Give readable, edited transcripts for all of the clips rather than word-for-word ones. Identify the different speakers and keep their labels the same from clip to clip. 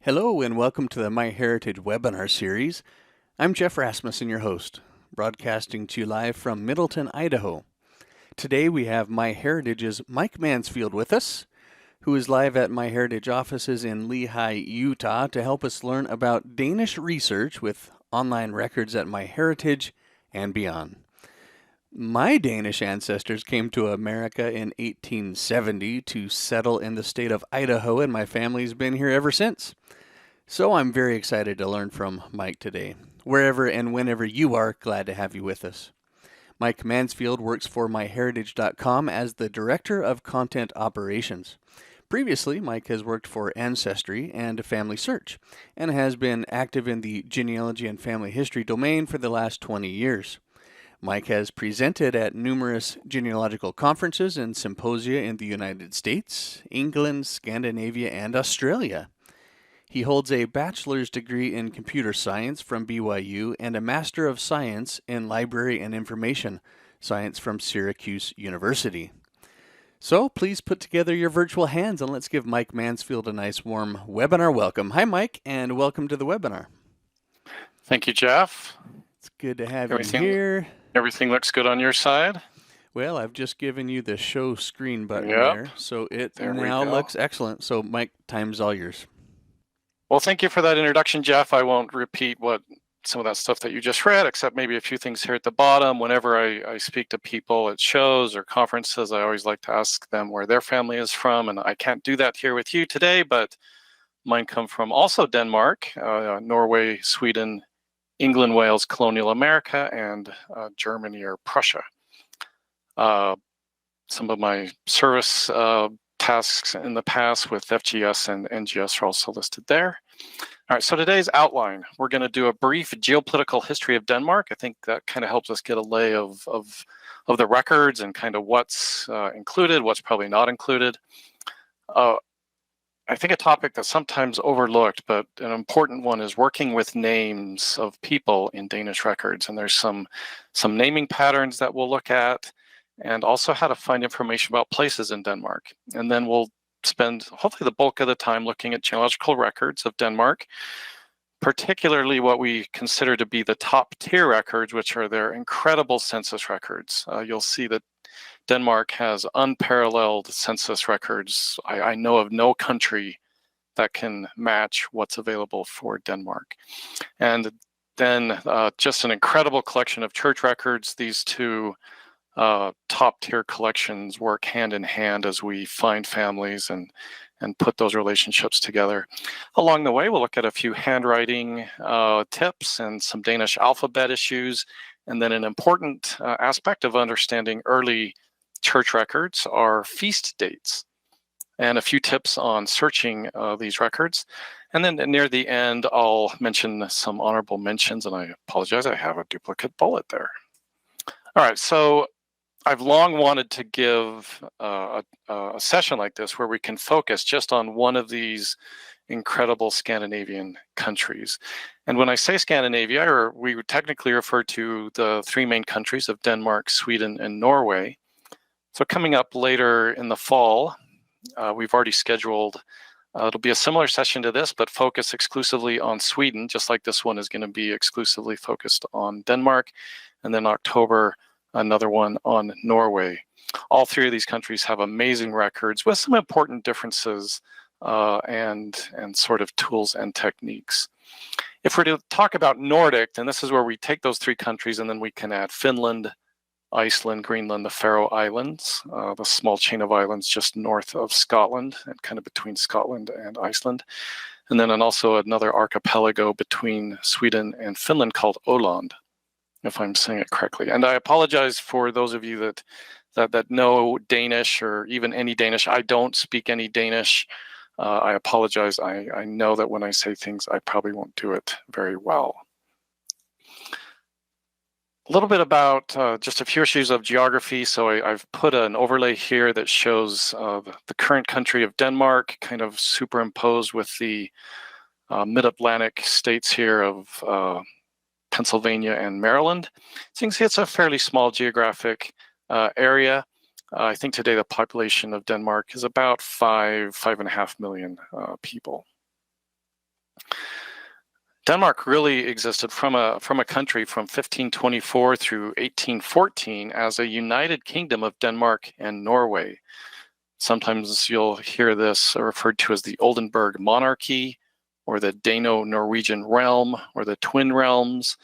Speaker 1: Hello and welcome to the MyHeritage webinar series. I'm Jeff Rasmussen, your host, broadcasting to you live from Middleton, Idaho. Today we have MyHeritage's Mike Mansfield with us, who is live at MyHeritage offices in Lehi, Utah, to help us learn about Danish research with online records at MyHeritage and beyond. My Danish ancestors came to America in 1870 to settle in the state of Idaho, and my family's been here ever since. So I'm very excited to learn from Mike today. Wherever and whenever you are, glad to have you with us. Mike Mansfield works for MyHeritage.com as the Director of Content Operations. Previously, Mike has worked for Ancestry and Family Search, and has been active in the genealogy and family history domain for the last 20 years. Mike has presented at numerous genealogical conferences and symposia in the United States, England, Scandinavia, and Australia. He holds a bachelor's degree in computer science from BYU and a Master of Science in Library and Information Science from Syracuse University. So please put together your virtual hands and let's give Mike Mansfield a nice warm webinar welcome. Hi, Mike, and welcome to the webinar.
Speaker 2: Thank you, Jeff.
Speaker 1: It's good to have you here.
Speaker 2: Everything looks good on your side?
Speaker 1: Well, I've just given you the show screen button there, so it now looks excellent. So, Mike, time's all yours.
Speaker 2: Well, thank you for that introduction, Jeff. I won't repeat some of that stuff that you just read, except maybe a few things here at the bottom. Whenever I speak to people at shows or conferences, I always like to ask them where their family is from, and I can't do that here with you today, but mine come from also Denmark, Norway, Sweden, England, Wales, colonial America, and Germany or Prussia. Some of my service tasks in the past with FGS and NGS are also listed there. All right, so today's outline, we're going to do a brief geopolitical history of Denmark. I think that kind of helps us get a lay of the records and kind of what's included, what's probably not included. I think a topic that's sometimes overlooked, but an important one, is working with names of people in Danish records. And there's some naming patterns that we'll look at, and also how to find information about places in Denmark. And then we'll spend hopefully the bulk of the time looking at genealogical records of Denmark, particularly what we consider to be the top tier records, which are their incredible census records. You'll see that Denmark has unparalleled census records. I know of no country that can match what's available for Denmark. And then just an incredible collection of church records. These two top tier collections work hand in hand as we find families and put those relationships together. Along the way, we'll look at a few handwriting tips and some Danish alphabet issues. And then an important aspect of understanding early church records are feast dates, and a few tips on searching these records. And then near the end, I'll mention some honorable mentions, and I apologize, I have a duplicate bullet there. All right, so I've long wanted to give a session like this where we can focus just on one of these incredible Scandinavian countries. And when I say Scandinavia, we would technically refer to the three main countries of Denmark, Sweden, and Norway. So coming up later in the fall, we've already scheduled, it'll be a similar session to this, but focus exclusively on Sweden, just like this one is going to be exclusively focused on Denmark. And then October, another one on Norway. All three of these countries have amazing records with some important differences and sort of tools and techniques. If we're to talk about Nordic, then this is where we take those three countries and then we can add Finland, Iceland, Greenland, the Faroe Islands, the small chain of islands just north of Scotland and kind of between Scotland and Iceland. And then also another archipelago between Sweden and Finland called Åland, if I'm saying it correctly. And I apologize for those of you that know Danish or even any Danish. I don't speak any Danish. I apologize. I know that when I say things, I probably won't do it very well. A little bit about just a few issues of geography. So I've put an overlay here that shows the current country of Denmark kind of superimposed with the mid-Atlantic states here of Pennsylvania and Maryland. So you can see it's a fairly small geographic area. I think today the population of Denmark is about 5.5 million people. Denmark really existed from a country from 1524 through 1814 as a united kingdom of Denmark and Norway. Sometimes you'll hear this referred to as the Oldenburg monarchy, or the Dano-Norwegian realm, or the Twin Realms.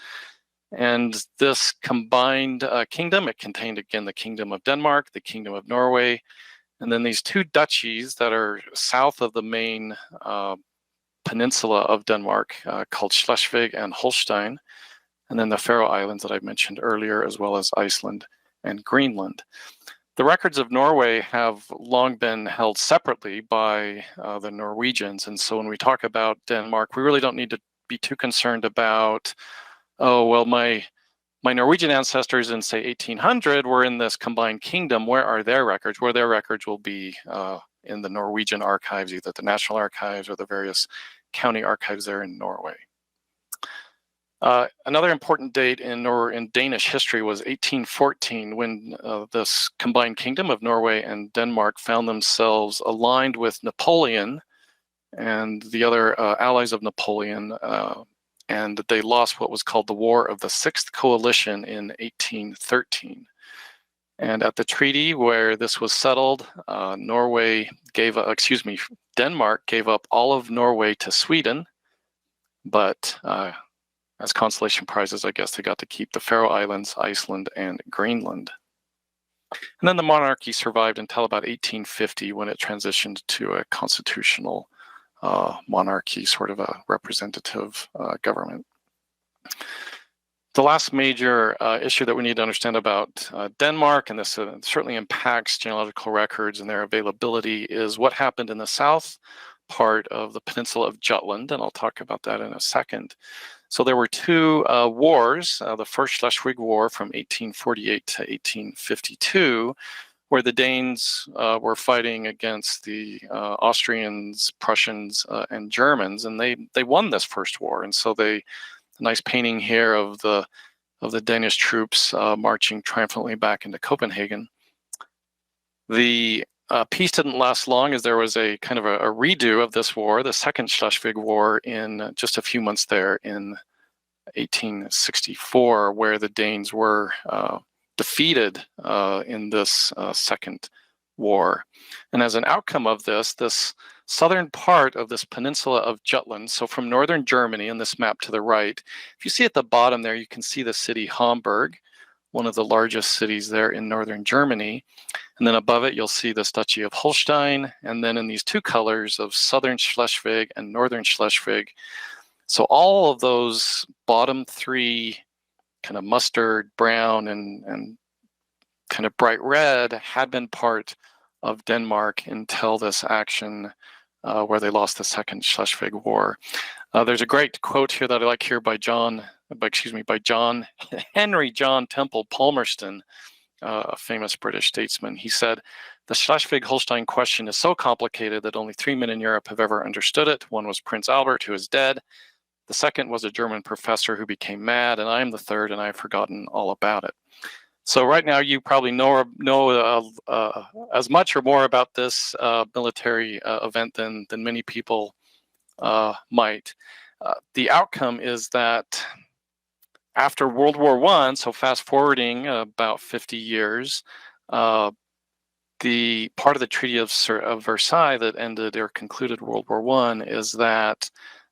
Speaker 2: And this combined kingdom, it contained again the Kingdom of Denmark, the Kingdom of Norway, and then these two duchies that are south of the main peninsula of Denmark called Schleswig and Holstein, and then the Faroe Islands that I mentioned earlier, as well as Iceland and Greenland. The records of Norway have long been held separately by the Norwegians, and so when we talk about Denmark, we really don't need to be too concerned about, oh, well, my Norwegian ancestors in, say, 1800 were in this combined kingdom. Where are their records? Where their records will be in the Norwegian archives, either the National Archives or the various county archives there in Norway. Another important date in Danish history was 1814, when this combined kingdom of Norway and Denmark found themselves aligned with Napoleon and the other allies of Napoleon, and they lost what was called the War of the Sixth Coalition in 1813. And at the treaty where this was settled, Denmark gave up all of Norway to Sweden, but as consolation prizes, I guess they got to keep the Faroe Islands, Iceland, and Greenland. And then the monarchy survived until about 1850, when it transitioned to a constitutional monarchy, sort of a representative government. The last major issue that we need to understand about Denmark, and this certainly impacts genealogical records and their availability, is what happened in the south part of the peninsula of Jutland, and I'll talk about that in a second. So there were two wars, the First Schleswig War from 1848 to 1852, where the Danes were fighting against the Austrians, Prussians, and Germans, and they won this first war. And so a nice painting here of the Danish troops marching triumphantly back into Copenhagen. The peace didn't last long, as there was a kind of a redo of this war, the Second Schleswig War, in just a few months there in 1864, where the Danes were defeated in this second war. And as an outcome of this southern part of this peninsula of Jutland, so from northern Germany in this map to the right, if you see at the bottom there, you can see the city Hamburg, one of the largest cities there in northern Germany. And then above it, you'll see this Duchy of Holstein. And then in these two colors of southern Schleswig and northern Schleswig. So all of those bottom three, kind of mustard brown and kind of bright red, had been part of Denmark until this action where they lost the Second Schleswig War. There's a great quote here that I like here by Henry John Temple Palmerston, a famous British statesman. He said, "The Schleswig-Holstein question is so complicated that only 3 men in Europe have ever understood it. One was Prince Albert, who is dead. The second was a German professor who became mad, and I am the third, and I have forgotten all about it." So right now, you probably know as much or more about this military event than many people might. The outcome is that after World War I, so fast forwarding about 50 years, the part of the Treaty of Versailles that ended or concluded World War I is that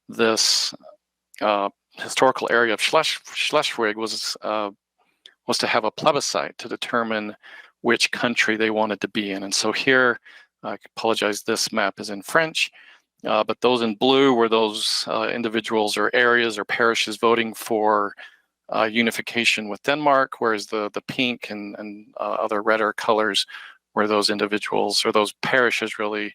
Speaker 2: this historical area of Schleswig was to have a plebiscite to determine which country they wanted to be in. And so here, I apologize, this map is in French, but those in blue were those individuals or areas or parishes voting for unification with Denmark, whereas the pink and other redder colors were those individuals or those parishes really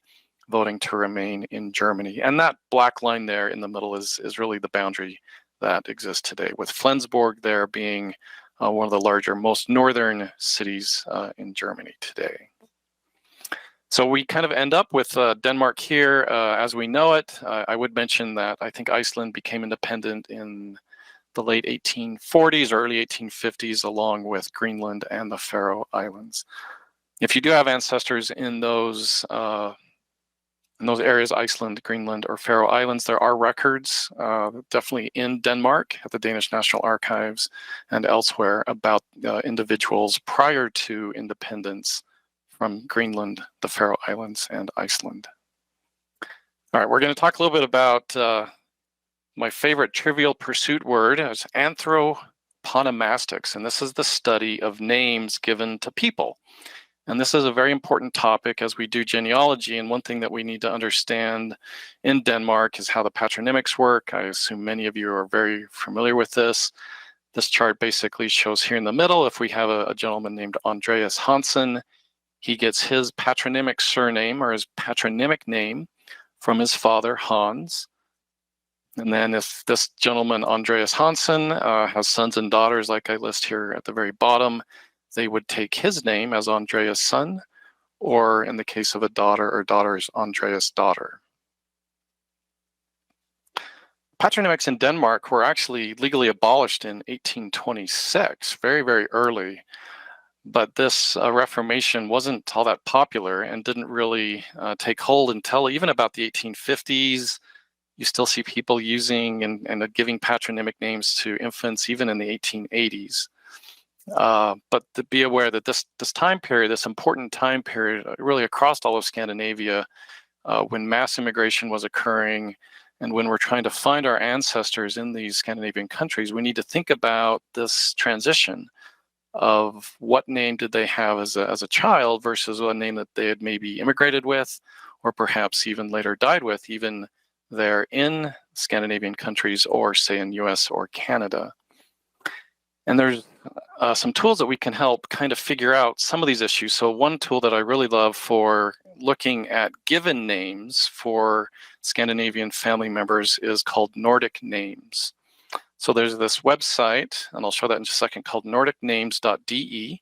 Speaker 2: voting to remain in Germany. And that black line there in the middle is really the boundary that exists today, with Flensburg there being one of the larger, most northern cities in Germany today. So we kind of end up with Denmark here as we know it. I would mention that I think Iceland became independent in the late 1840s or early 1850s, along with Greenland and the Faroe Islands. If you do have ancestors in those in those areas, Iceland, Greenland, or Faroe Islands, there are records, definitely in Denmark at the Danish National Archives and elsewhere, about individuals prior to independence from Greenland, the Faroe Islands, and Iceland. All right, we're going to talk a little bit about my favorite trivial pursuit word is anthroponymastics, and this is the study of names given to people. And this is a very important topic as we do genealogy, and one thing that we need to understand in Denmark is how the patronymics work. I assume many of you are very familiar with this. This chart basically shows here in the middle, if we have a gentleman named Andreas Hansen, he gets his patronymic surname or his patronymic name from his father, Hans. And then if this gentleman, Andreas Hansen, has sons and daughters, like I list here at the very bottom, they would take his name as Andreas' son, or in the case of a daughter or daughters, Andreas' daughter. Patronymics in Denmark were actually legally abolished in 1826, very, very early. But this reformation wasn't all that popular and didn't really take hold until even about the 1850s. You still see people using and giving patronymic names to infants even in the 1880s. But to be aware that this time period, this important time period, really across all of Scandinavia, when mass immigration was occurring, and when we're trying to find our ancestors in these Scandinavian countries, we need to think about this transition of what name did they have as a child versus a name that they had maybe immigrated with, or perhaps even later died with, even there in Scandinavian countries, or say in US or Canada. And there's some tools that we can help kind of figure out some of these issues. So one tool that I really love for looking at given names for Scandinavian family members is called Nordic Names. So there's this website, and I'll show that in just a second, called nordicnames.de.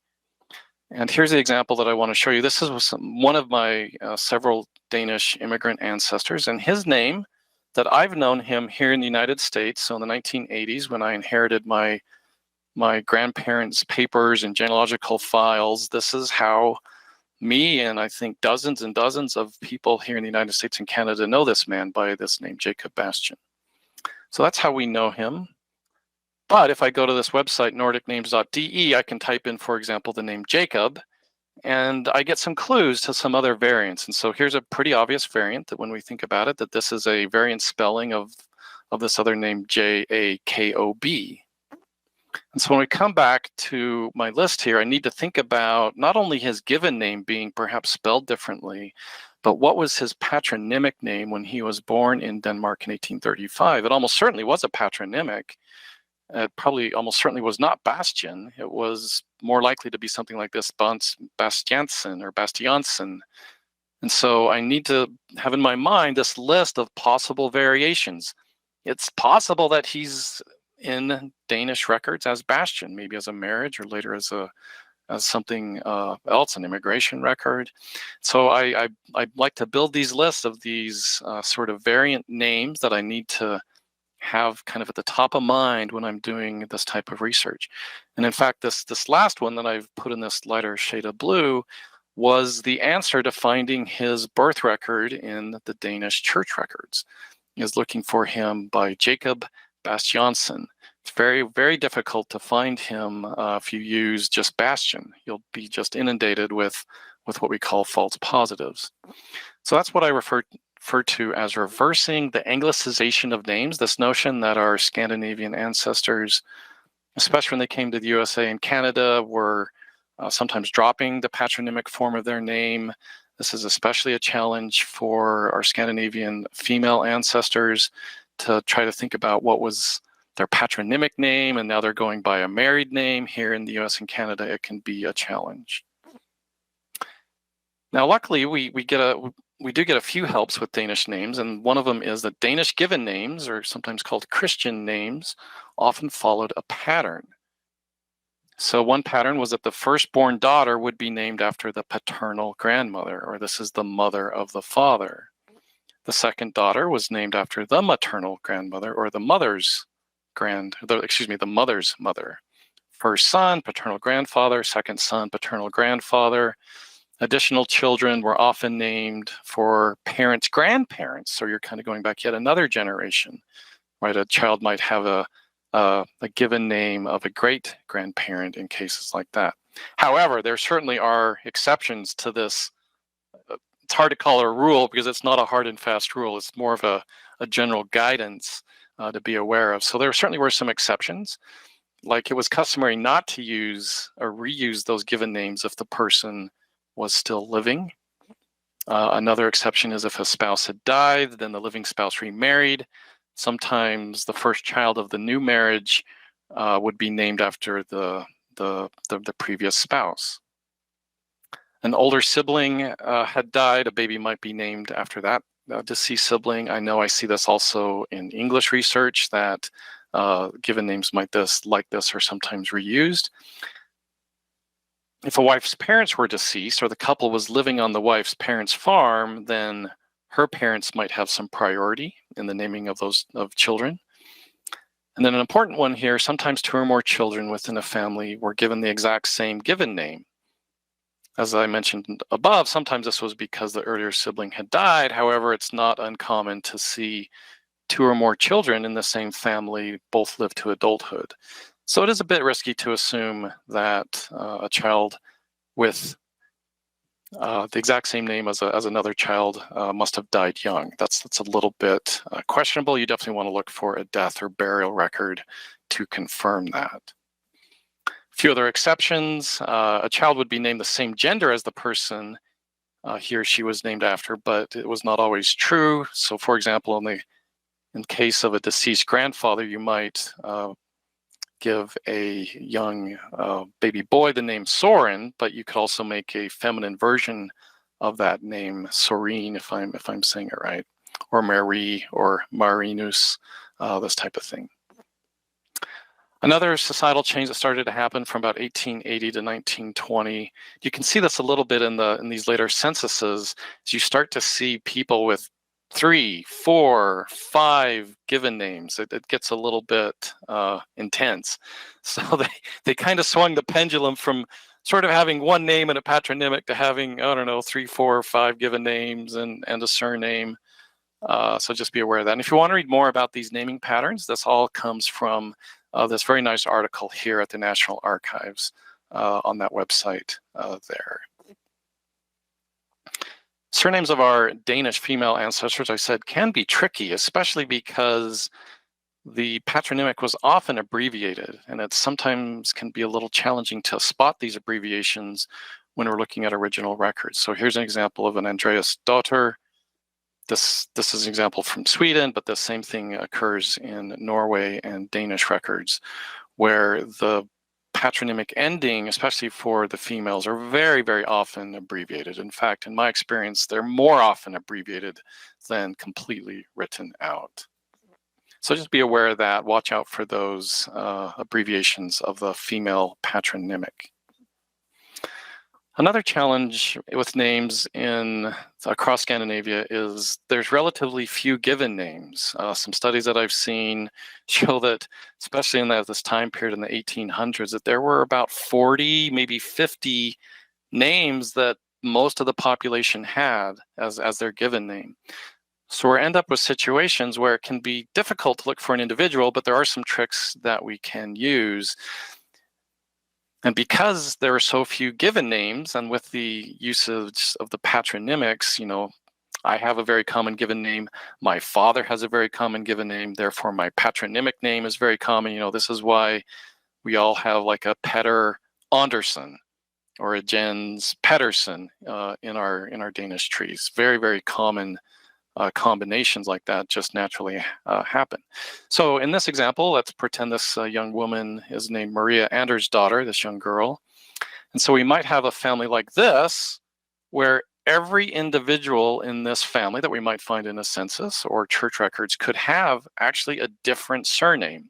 Speaker 2: And here's the example that I want to show you. This is one of my several Danish immigrant ancestors, and his name that I've known him here in the United States. So in the 1980s, when I inherited my grandparents' papers and genealogical files, this is how me and I think dozens and dozens of people here in the United States and Canada know this man by this name, Jacob Bastian. So that's how we know him. But if I go to this website, nordicnames.de, I can type in, for example, the name Jacob, and I get some clues to some other variants. And so here's a pretty obvious variant that when we think about it, that this is a variant spelling of this other name, Jakob. And so when we come back to my list here, I need to think about not only his given name being perhaps spelled differently, but what was his patronymic name when he was born in Denmark in 1835? It almost certainly was a patronymic. It probably almost certainly was not Bastian. It was more likely to be something like this, Bastiansen or Bastiansen. And so I need to have in my mind this list of possible variations. It's possible that he's in Danish records as Bastian, maybe as a marriage or later as something else, an immigration record. So I like to build these lists of these sort of variant names that I need to have kind of at the top of mind when I'm doing this type of research. And in fact, this last one that I've put in this lighter shade of blue was the answer to finding his birth record in the Danish church records. Is looking for him by Jacob Bastiansen. It's very, very difficult to find him if you use just Bastian. You'll be just inundated with what we call false positives. So that's what I refer to as reversing the anglicization of names, this notion that our Scandinavian ancestors, especially when they came to the USA and Canada, were sometimes dropping the patronymic form of their name. This is especially a challenge for our Scandinavian female ancestors to try to think about what was their patronymic name, and now they're going by a married name. Here in the US and Canada, it can be a challenge. Now, luckily, we do get a few helps with Danish names, and one of them is that Danish given names, or sometimes called Christian names, often followed a pattern. So one pattern was that the firstborn daughter would be named after the paternal grandmother, or this is the mother of the father. The second daughter was named after the maternal grandmother, or the mother's mother. First son, paternal grandfather. Second son, paternal grandfather. Additional children were often named for parents' grandparents. So you're kind of going back yet another generation, right? A child might have a given name of a great grandparent in cases like that. However, there certainly are exceptions to this. It's hard to call it a rule because it's not a hard and fast rule. It's more of a general guidance to be aware of. So there certainly were some exceptions. Like it was customary not to use or reuse those given names if the person was still living. Another exception is if a spouse had died, then the living spouse remarried. Sometimes the first child of the new marriage would be named after the previous spouse. An older sibling had died, a baby might be named after that deceased sibling. I know I see this also in English research that given names like this are sometimes reused. If a wife's parents were deceased or the couple was living on the wife's parents' farm, then her parents might have some priority in the naming of those children. And then an important one here, sometimes two or more children within a family were given the exact same given name. As I mentioned above, sometimes this was because the earlier sibling had died. However, it's not uncommon to see two or more children in the same family both live to adulthood. So it is a bit risky to assume that a child with the exact same name as another child must have died young. That's a little bit questionable. You definitely want to look for a death or burial record to confirm that. A few other exceptions. A child would be named the same gender as the person he or she was named after, but it was not always true. So for example, in case of a deceased grandfather, you might give a young baby boy the name Soren, but you could also make a feminine version of that name, Soreen, if I'm saying it right, or Marie or Marinus, this type of thing. Another societal change that started to happen from about 1880 to 1920, you can see this a little bit in these later censuses, as you start to see people with 3, 4, 5 given names. It gets a little bit intense. So they kind of swung the pendulum from sort of having one name and a patronymic to having, I don't know, 3, 4, or 5 given names and a surname. So just be aware of that. And if you want to read more about these naming patterns, this all comes from this very nice article here at the National Archives on that website there. Surnames of our Danish female ancestors, I said, can be tricky, especially because the patronymic was often abbreviated, and it sometimes can be a little challenging to spot these abbreviations when we're looking at original records. So here's an example of an Andreas daughter. This is an example from Sweden, but the same thing occurs in Norway and Danish records, where the patronymic ending, especially for the females, are very, very often abbreviated. In fact, in my experience, they're more often abbreviated than completely written out. So just be aware of that. Watch out for those abbreviations of the female patronymic. Another challenge with names across Scandinavia is there's relatively few given names. Some studies that I've seen show that, especially in this time period in the 1800s, that there were about 40, maybe 50 names that most of the population had as their given name. So we end up with situations where it can be difficult to look for an individual, but there are some tricks that we can use. And because there are so few given names, and with the usage of the patronymics, I have a very common given name. My father has a very common given name. Therefore, my patronymic name is very common. This is why we all have like a Petter Andersen or a Jens Pedersen in our Danish trees. Very, very common combinations like that just naturally happen. So in this example, let's pretend this young woman is named Maria Anders' daughter, this young girl. And so we might have a family like this, where every individual in this family that we might find in a census or church records could have actually a different surname,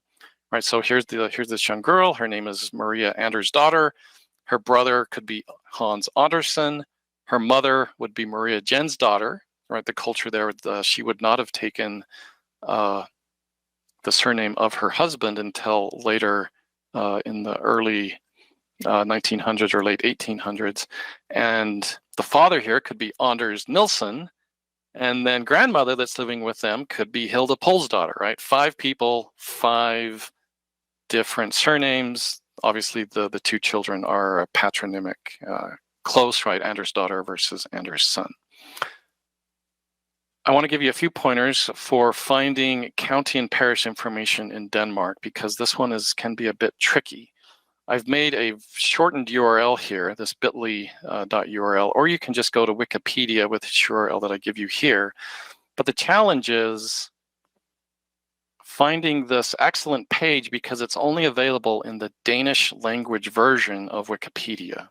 Speaker 2: right? So here's this young girl. Her name is Maria Anders' daughter. Her brother could be Hans Andersen. Her mother would be Maria Jens' daughter. Right, the culture there, she would not have taken the surname of her husband until later in the early 1900s or late 1800s. And The father here could be Anders Nilsson, and then grandmother that's living with them could be Hilda Polsdottir, right? 5 people, 5 different surnames. Obviously, the 2 children are patronymic, close, right? Anders' daughter versus Anders' son. I want to give you a few pointers for finding county and parish information in Denmark, because this one can be a bit tricky. I've made a shortened URL here, this bit.ly .url, or you can just go to Wikipedia with this URL that I give you here. But the challenge is finding this excellent page because it's only available in the Danish language version of Wikipedia.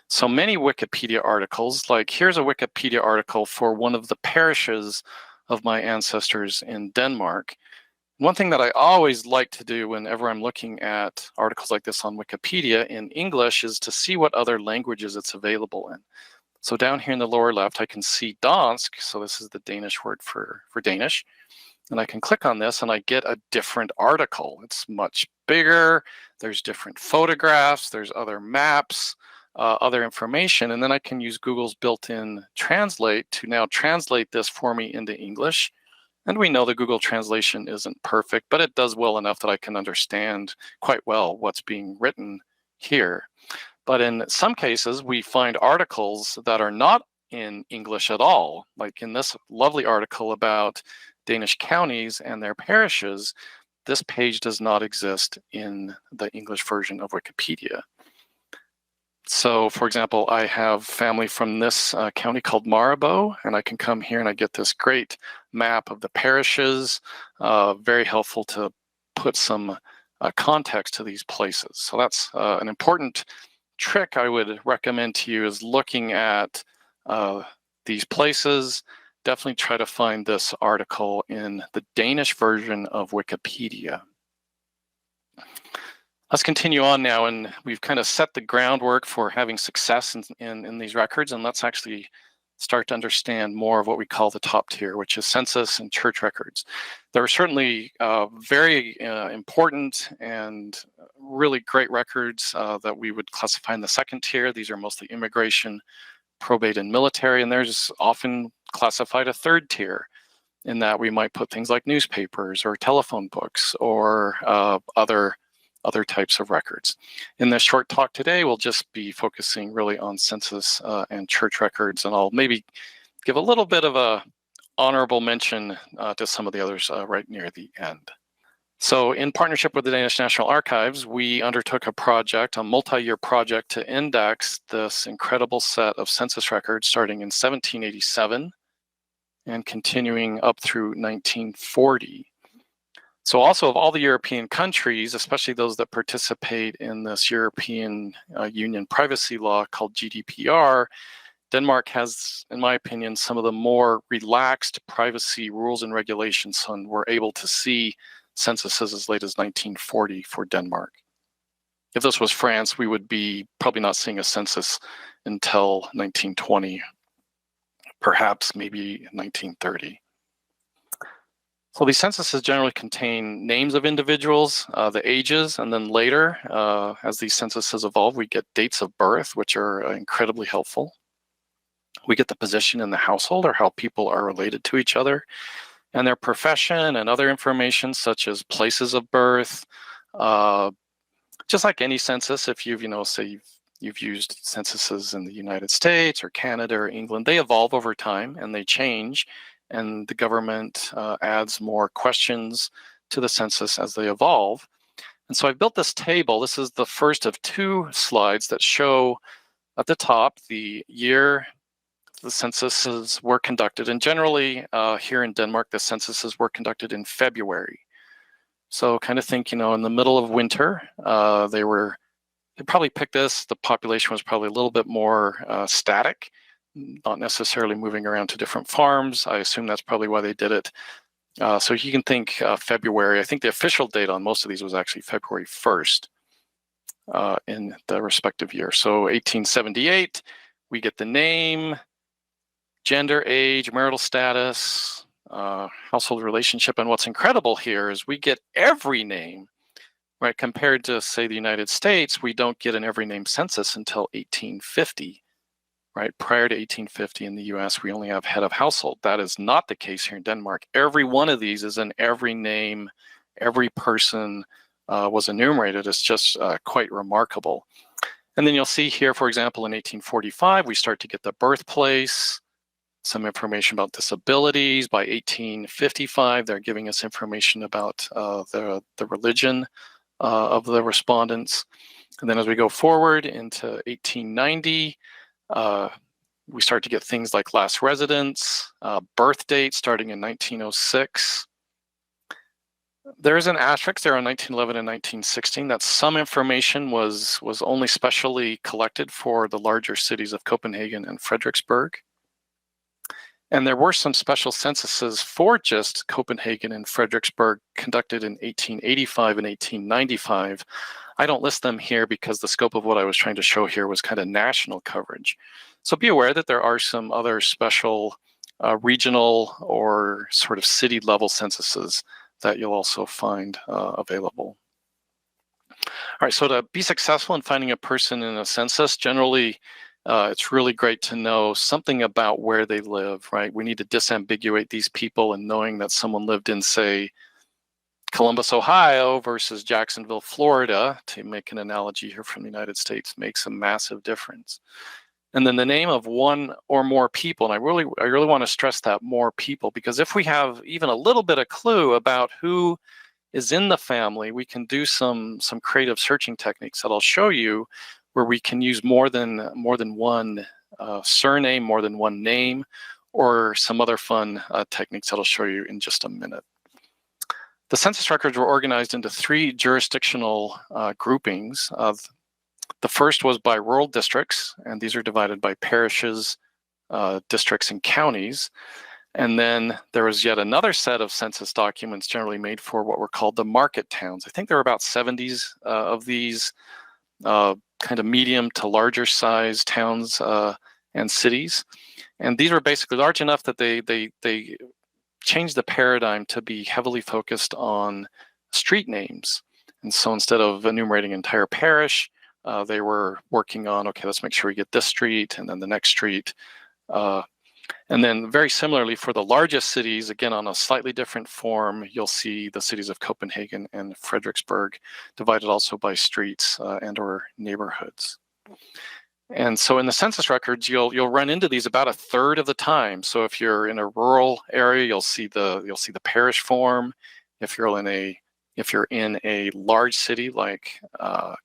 Speaker 2: So many Wikipedia articles, like here's a Wikipedia article for one of the parishes of my ancestors in Denmark. One thing that I always like to do whenever I'm looking at articles like this on Wikipedia in English is to see what other languages it's available in. So down here in the lower left, I can see dansk, so this is the Danish word for Danish. And I can click on this and I get a different article. It's much bigger, there's different photographs, there's other maps, other information, and then I can use Google's built-in translate to now translate this for me into English. And we know the Google translation isn't perfect, but it does well enough that I can understand quite well what's being written here. But in some cases, we find articles that are not in English at all. Like in this lovely article about Danish counties and their parishes, this page does not exist in the English version of Wikipedia. So, for example, I have family from this county called Maribor, and I can come here and I get this great map of the parishes, very helpful to put some context to these places. So that's an important trick I would recommend to you, is looking at these places. Definitely try to find this article in the Danish version of Wikipedia. Let's continue on now, and we've kind of set the groundwork for having success in these records, and let's actually start to understand more of what we call the top tier, which is census and church records. There are certainly very important and really great records that we would classify in the second tier. These are mostly immigration, probate, and military, and there's often classified a third tier, in that we might put things like newspapers or telephone books or other types of records. In this short talk today, we'll just be focusing really on census and church records, and I'll maybe give a little bit of a honorable mention to some of the others right near the end. So in partnership with the Danish National Archives, we undertook a project, a multi-year project, to index this incredible set of census records starting in 1787 and continuing up through 1940. So also, of all the European countries, especially those that participate in this European Union privacy law called GDPR, Denmark has, in my opinion, some of the more relaxed privacy rules and regulations, and we're able to see censuses as late as 1940 for Denmark. If this was France, we would be probably not seeing a census until 1920, perhaps maybe 1930. So these censuses generally contain names of individuals, the ages, and then later, as these censuses evolve, we get dates of birth, which are incredibly helpful. We get the position in the household, or how people are related to each other, and their profession and other information such as places of birth. Just like any census, if you've, say you've used censuses in the United States or Canada or England, they evolve over time and they change, and the government adds more questions to the census as they evolve. And so I've built this table. This is the first of 2 slides that show at the top the year the censuses were conducted. And generally here in Denmark, the censuses were conducted in February. So kind of think, in the middle of winter, they probably picked this. The population was probably a little bit more static, not necessarily moving around to different farms. I assume that's probably why they did it. So you can think February. I think the official date on most of these was actually February 1st in the respective year. So 1878, we get the name, gender, age, marital status, household relationship. And what's incredible here is we get every name, right? Compared to, say, the United States, we don't get an every name census until 1850. right? Prior to 1850 in the US, we only have head of household. That is not the case here in Denmark. Every one of these is in every name, every person was enumerated. It's just quite remarkable. And then you'll see here, for example, in 1845, we start to get the birthplace, some information about disabilities. By 1855, they're giving us information about the religion of the respondents. And then as we go forward into 1890, we start to get things like last residence, birth date starting in 1906. There is an asterisk there on 1911 and 1916 that some information was only specially collected for the larger cities of Copenhagen and Frederiksberg. And there were some special censuses for just Copenhagen and Frederiksberg conducted in 1885 and 1895. I don't list them here because the scope of what I was trying to show here was kind of national coverage. So be aware that there are some other special regional or sort of city level censuses that you'll also find available. All right, so to be successful in finding a person in a census, generally it's really great to know something about where they live, right? We need to disambiguate these people, and knowing that someone lived in, say, Columbus, Ohio versus Jacksonville, Florida, to make an analogy here from the United States, makes a massive difference. And then the name of one or more people, and I really want to stress that more people, because if we have even a little bit of clue about who is in the family, we can do some creative searching techniques that I'll show you, where we can use more than one surname, more than one name, or some other fun techniques that I'll show you in just a minute. The census records were organized into 3 jurisdictional groupings. The first was by rural districts, and these are divided by parishes, districts, and counties. And then there was yet another set of census documents generally made for what were called the market towns. I think there were about 70 of these kind of medium to larger size towns and cities. And these were basically large enough that they changed the paradigm to be heavily focused on street names. And so instead of enumerating entire parish, they were working on, okay, let's make sure we get this street and then the next street. And then very similarly for the largest cities, again, on a slightly different form, you'll see the cities of Copenhagen and Frederiksberg divided also by streets and or neighborhoods. And so in the census records, you'll run into these about a third of the time. So if you're in a rural area, you'll see the parish form. If you're in a large city like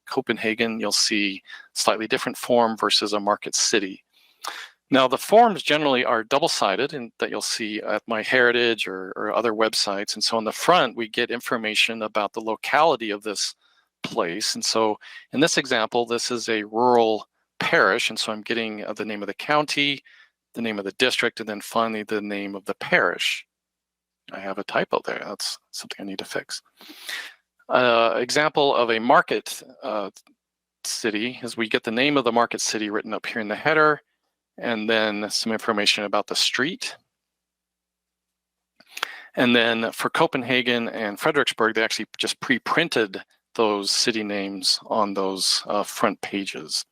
Speaker 2: Copenhagen, you'll see slightly different form versus a market city. Now, the forms generally are double-sided, and that you'll see at MyHeritage or other websites. And so on the front, we get information about the locality of this place. And so in this example, this is a rural parish. And so I'm getting the name of the county, the name of the district, and then finally the name of the parish. I have a typo there. That's something I need to fix. Example of a market city is we get the name of the market city written up here in the header, and then some information about the street. And then for Copenhagen and Frederiksberg, they actually just pre-printed those city names on those front pages.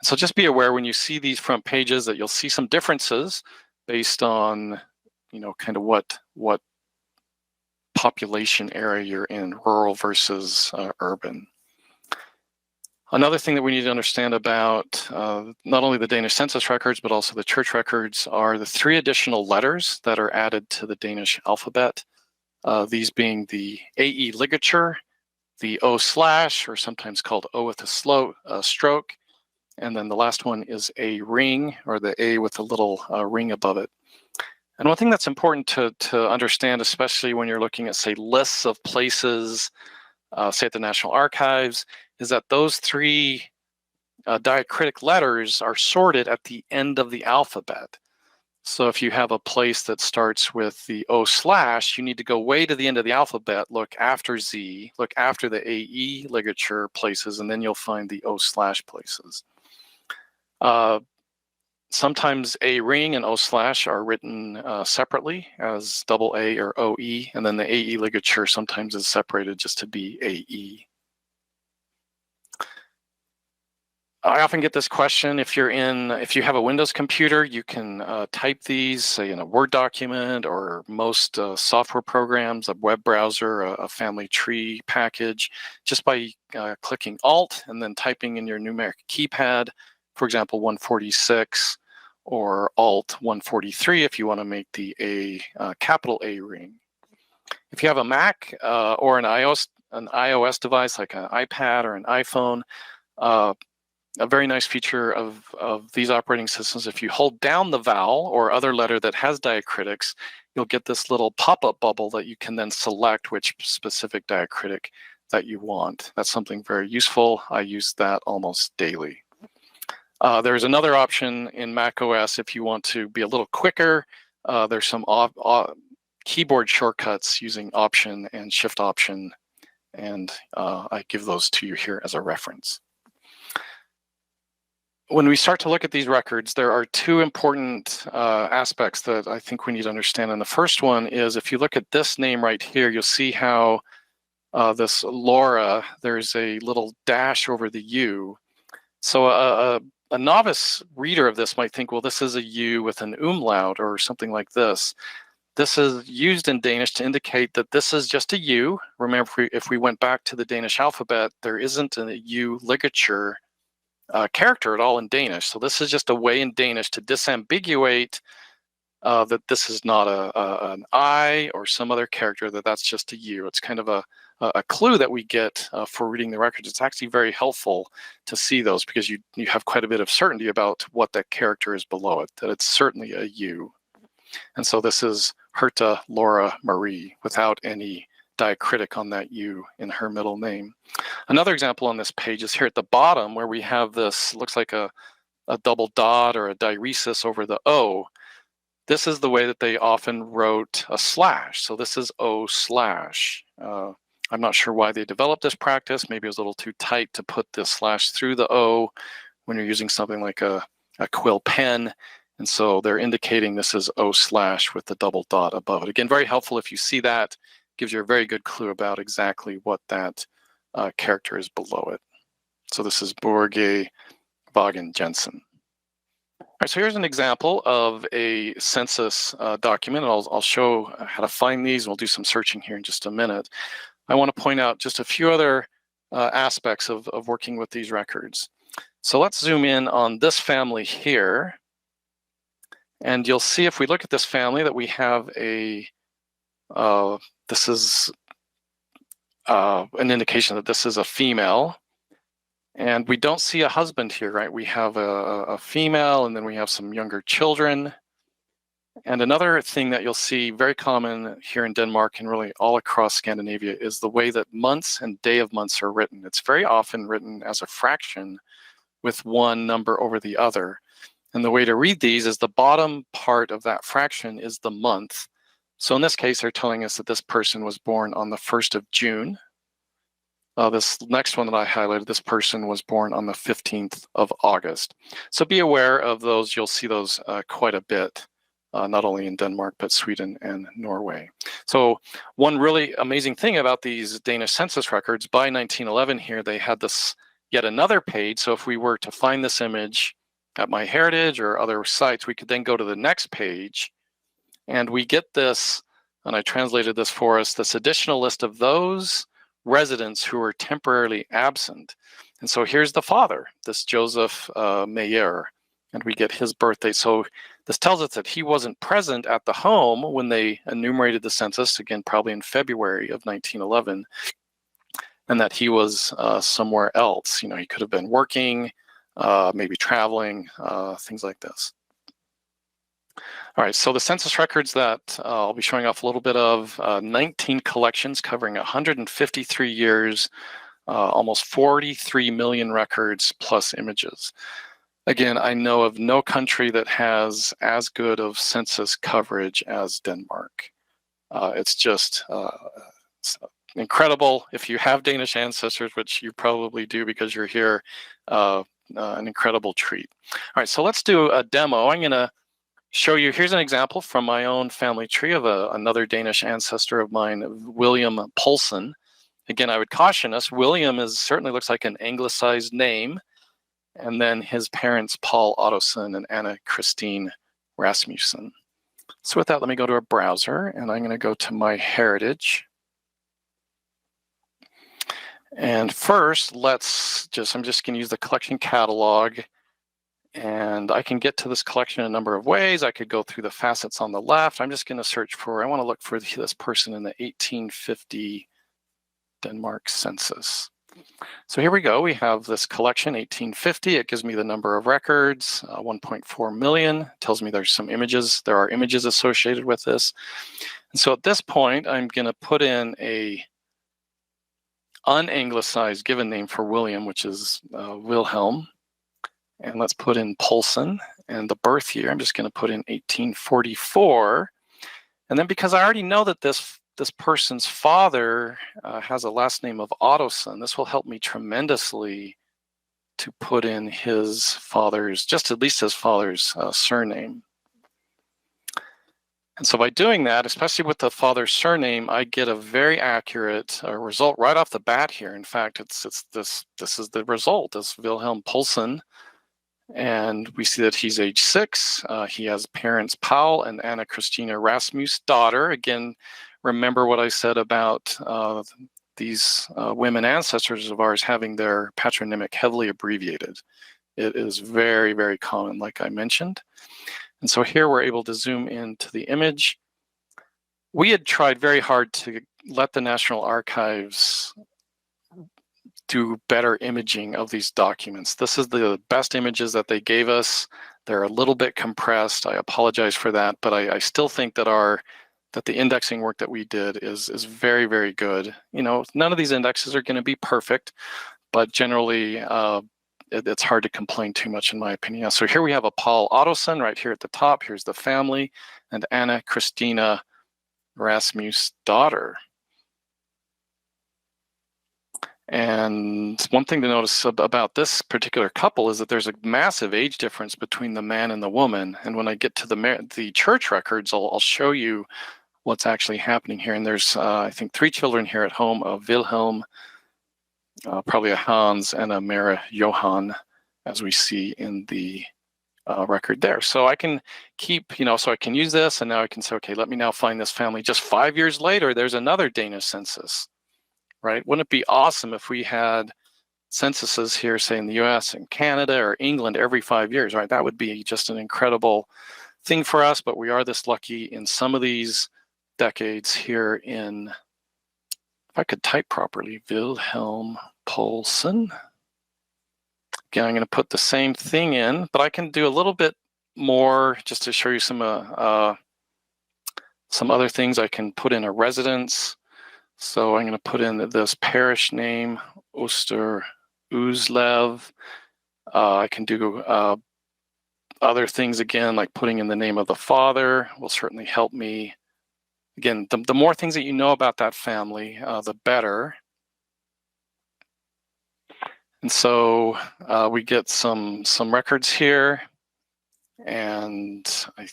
Speaker 2: So just be aware when you see these front pages that you'll see some differences based on, kind of what population area you're in, rural versus urban. Another thing that we need to understand about not only the Danish census records, but also the church records are the 3 additional letters that are added to the Danish alphabet. These being the AE ligature, the O/, or sometimes called O with a stroke, and then the last one is a ring, or the A with a little ring above it. And one thing that's important to understand, especially when you're looking at, say, lists of places, say at the National Archives, is that those 3 diacritic letters are sorted at the end of the alphabet. So if you have a place that starts with the O/, you need to go way to the end of the alphabet, look after Z, look after the AE ligature places, and then you'll find the O/ places. Sometimes A ring and O/ are written separately as double A or OE, and then the AE ligature sometimes is separated just to be AE. I often get this question. If you have a Windows computer, you can type these, say, in a Word document or most software programs, a web browser, a family tree package, just by clicking Alt and then typing in your numeric keypad, for example, 146 or Alt 143 if you want to make the A capital A ring. If you have a Mac or an iOS device like an iPad or an iPhone, a very nice feature of these operating systems, if you hold down the vowel or other letter that has diacritics, you'll get this little pop-up bubble that you can then select which specific diacritic that you want. That's something very useful. I use that almost daily. There's another option in Mac OS if you want to be a little quicker. There's some keyboard shortcuts using Option and Shift Option, and I give those to you here as a reference. When we start to look at these records, there are two important aspects that I think we need to understand. And the first one is, if you look at this name right here, you'll see how this Laura, there's a little dash over the U. So a novice reader of this might think, well, this is a U with an umlaut or something like this. This is used in Danish to indicate that this is just a U. Remember, if we went back to the Danish alphabet, there isn't a U ligature character at all in Danish. So this is just a way in Danish to disambiguate that this is not an I or some other character, that's just a U. It's kind of a clue that we get for reading the records. It's actually very helpful to see those because you have quite a bit of certainty about what that character is below it, that it's certainly a U. And so this is Herta Laura Marie without any diacritic on that U in her middle name. Another example on this page is here at the bottom where we have this, looks like a double dot or a diaresis over the O. This is the way that they often wrote a slash. So this is O slash. I'm not sure why they developed this practice. Maybe it was a little too tight to put this slash through the O when you're using something like a quill pen. And so they're indicating this is O slash with the double dot above it. Again, very helpful if you see that. Gives you a very good clue about exactly what that character is below it. So this is Borge Vagen Jensen. All right, so here's an example of a census document. And I'll show how to find these. We'll do some searching here in just a minute. I want to point out just a few other aspects of working with these records. So let's zoom in on this family here. And you'll see if we look at this family that we have this is an indication that this is a female. And we don't see a husband here, right? We have a female, and then we have some younger children. And another thing that you'll see very common here in Denmark and really all across Scandinavia is the way that months and day of months are written. It's very often written as a fraction with one number over the other. And the way to read these is the bottom part of that fraction is the month. So in this case, they're telling us that this person was born on the 1st of June. This next one that I highlighted, this person was born on the 15th of August. So be aware of those. You'll see those quite a bit, not only in Denmark, but Sweden and Norway. So one really amazing thing about these Danish census records, by 1911 here, they had this yet another page. So if we were to find this image at MyHeritage or other sites, we could then go to the next page. And we get this, and I translated this for us, this additional list of those residents who are temporarily absent. And so here's the father, this Joseph Meyer, and we get his birthday. So this tells us that he wasn't present at the home when they enumerated the census, again, probably in February of 1911, and that he was somewhere else. You know, he could have been working, maybe traveling, things like this. All right, so the census records that I'll be showing off a little bit of, 19 collections covering 153 years, almost 43 million records plus images. Again, I know of no country that has as good of census coverage as Denmark. It's just it's incredible. If you have Danish ancestors, which you probably do because you're here, an incredible treat. All right, so let's do a demo. I'm gonna show you, here's an example from my own family tree of another Danish ancestor of mine, William Poulsen. Again, I would caution us, William certainly looks like an anglicized name. and then his parents, Paul Ottoson and Anna Christine Rasmussen. So with that, let me go to a browser, and I'm going to go to MyHeritage. And first, I'm just going to use the collection catalog, and I can get to this collection in a number of ways. I could go through the facets on the left. I'm just going to search for, I want to look for this person in the 1850 Denmark census. So here we go. We have this collection, 1850. It gives me the number of records, 1.4 million. It tells me there's some images. There are images associated with this. And so at this point, I'm going to put in a unanglicized given name for William, which is Wilhelm. And let's put in Poulsen. And the birth year, I'm just going to put in 1844. And then because I already know that this person's father has a last name of Ottoson, this will help me tremendously to put in his father's, at least his father's surname. And so by doing that, especially with the father's surname, I get a very accurate result right off the bat here. In fact, this is the result, is Wilhelm Poulsen. And we see that he's age 6. He has parents Paul and Anna Christina Rasmus, daughter. Again, remember what I said about these women ancestors of ours having their patronymic heavily abbreviated. It is very, very common, like I mentioned. And so here we're able to zoom into the image. We had tried very hard to let the National Archives do better imaging of these documents. This is the best images that they gave us. They're a little bit compressed. I apologize for that, but I still think that the indexing work that we did is very, very good. You know, none of these indexes are going to be perfect, but generally it's hard to complain too much, in my opinion. So here we have a Paul Ottoson right here at the top. Here's the family, and Anna Christina Rasmus' daughter. And one thing to notice about this particular couple is that there's a massive age difference between the man and the woman. And when I get to the church records, I'll show you what's actually happening here. And there's, I think, 3 children here at home, a Wilhelm, probably a Hans, and a Mara Johann, as we see in the record there. So I can keep, so I can use this, and now I can say, okay, let me now find this family. Just 5 years later, there's another Danish census, right? Wouldn't it be awesome if we had censuses here, say in the US and Canada or England every 5 years, right? That would be just an incredible thing for us, but we are this lucky in some of these decades here in, if I could type properly, Wilhelm Poulsen. Again, I'm going to put the same thing in, but I can do a little bit more just to show you some other things. I can put in a residence. So I'm going to put in this parish name, Oster Uzlev. I can do other things again, like putting in the name of the father will certainly help me. Again, the more things that you know about that family, the better. And so we get some records here. And I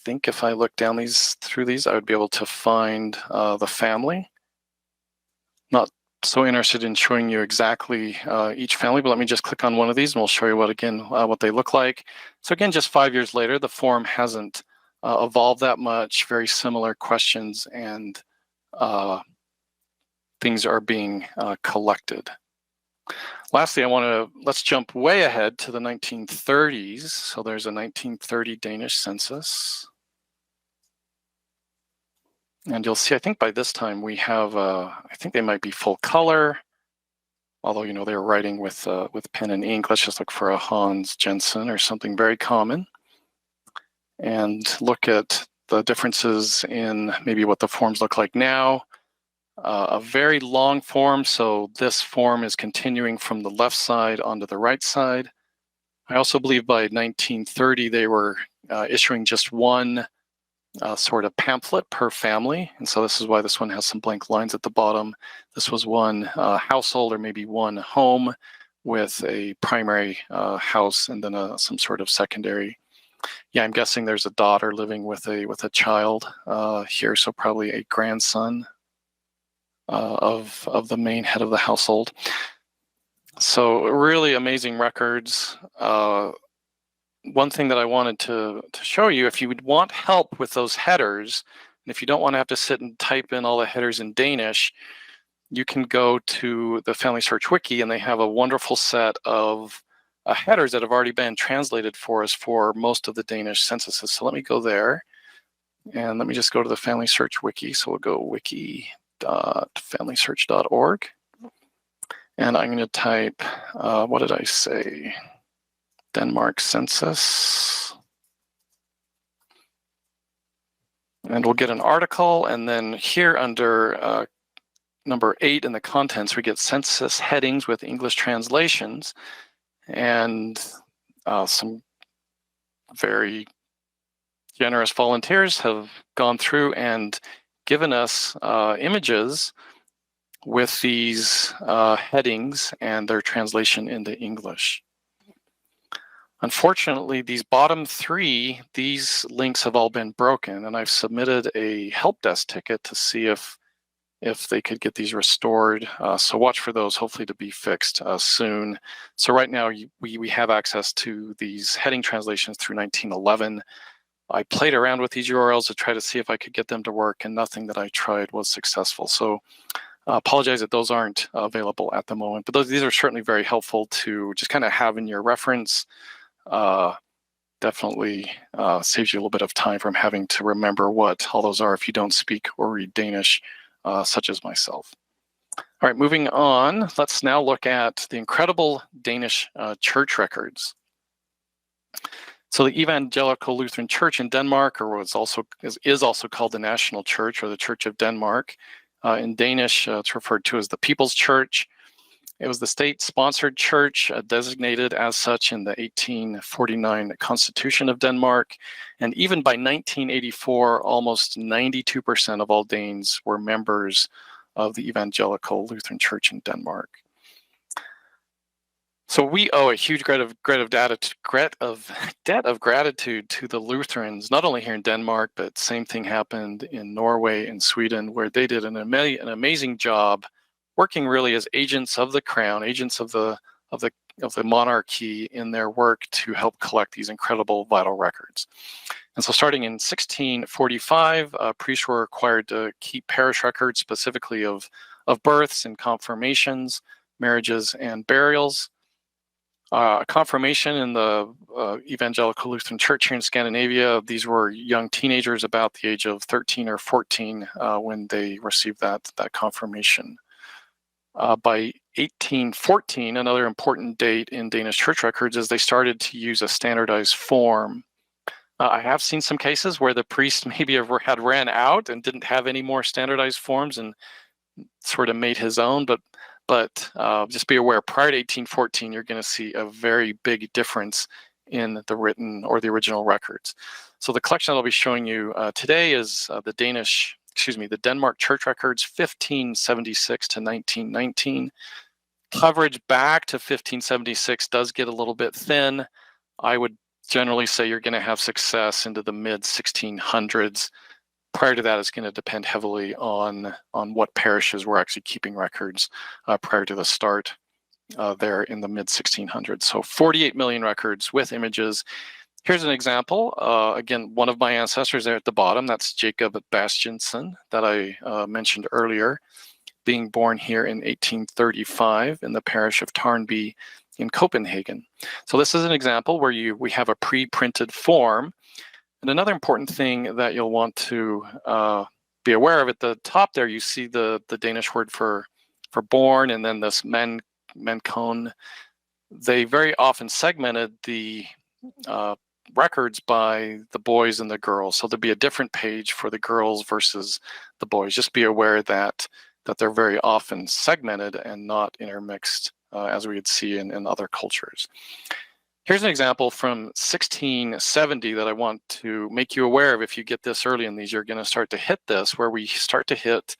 Speaker 2: think if I look down through these, I would be able to find the family. Not so interested in showing you exactly each family, but let me just click on one of these and we'll show you what they look like. So again, just 5 years later, the form hasn't evolved that much. Very similar questions and things are being collected. Lastly, let's jump way ahead to the 1930s. So there's a 1930 Danish census. And you'll see, I think by this time we have, I think they might be full color, although, they were writing with pen and ink. Let's just look for a Hans Jensen or something very common and look at the differences in maybe what the forms look like now. A very long form, so this form is continuing from the left side onto the right side. I also believe by 1930 they were issuing just one sort of pamphlet per family, and so this is why this one has some blank lines at the bottom. This was one household or maybe one home with a primary house and then some sort of secondary. Yeah, I'm guessing there's a daughter living with a child here, so probably a grandson of the main head of the household. So really amazing records. One thing that I wanted to show you, if you would want help with those headers, and if you don't want to have to sit and type in all the headers in Danish, you can go to the Family Search Wiki, and they have a wonderful set of headers that have already been translated for us for most of the Danish censuses. So let me go there, and let me just go to the Family Search Wiki. So we'll go wiki.familysearch.org, and I'm going to type, what did I say? Denmark census. And we'll get an article, and then here under number 8 in the contents, we get census headings with English translations, and some very generous volunteers have gone through and given us images with these headings and their translation into English. Unfortunately, these bottom 3, these links have all been broken, and I've submitted a help desk ticket to see if they could get these restored. So watch for those, hopefully to be fixed soon. So right now we have access to these heading translations through 1911. I played around with these URLs to try to see if I could get them to work, and nothing that I tried was successful. So apologize that those aren't available at the moment, but these are certainly very helpful to just kind of have in your reference. Definitely saves you a little bit of time from having to remember what all those are if you don't speak or read Danish, such as myself. All right, moving on, let's now look at the incredible Danish church records. So the Evangelical Lutheran Church in Denmark, or what is also called the National Church, or the Church of Denmark. In Danish, it's referred to as the People's Church. It was the state-sponsored church, designated as such in the 1849 Constitution of Denmark. And even by 1984, almost 92% of all Danes were members of the Evangelical Lutheran Church in Denmark. So we owe a huge debt of gratitude to the Lutherans, not only here in Denmark, but same thing happened in Norway and Sweden, where they did an amazing job working really as agents of the crown, agents of the monarchy in their work to help collect these incredible vital records. And so starting in 1645, priests were required to keep parish records, specifically of births and confirmations, marriages and burials. Confirmation in the Evangelical Lutheran Church here in Scandinavia, these were young teenagers about the age of 13 or 14 when they received that confirmation. By 1814, another important date in Danish church records is they started to use a standardized form. I have seen some cases where the priest maybe had ran out and didn't have any more standardized forms and sort of made his own, but just be aware, prior to 1814, you're going to see a very big difference in the written or the original records. So the collection that I'll be showing you today is the Denmark church records, 1576 to 1919. Coverage back to 1576 does get a little bit thin. I would generally say you're going to have success into the mid 1600s. Prior to that, it's going to depend heavily on what parishes were actually keeping records prior to the start there in the mid 1600s. So 48 million records with images. Here's an example. Again, one of my ancestors there at the bottom, that's Jacob Bastiansen that I mentioned earlier, being born here in 1835 in the parish of Tarnby in Copenhagen. So this is an example where we have a pre-printed form. And another important thing that you'll want to be aware of, at the top there, you see the Danish word for born, and then this menkon. They very often segmented the records by the boys and the girls. So there'd be a different page for the girls versus the boys. Just be aware that they're very often segmented and not intermixed, as we would see in other cultures. Here's an example from 1670 that I want to make you aware of. If you get this early in these, you're going to start to hit this, where we start to hit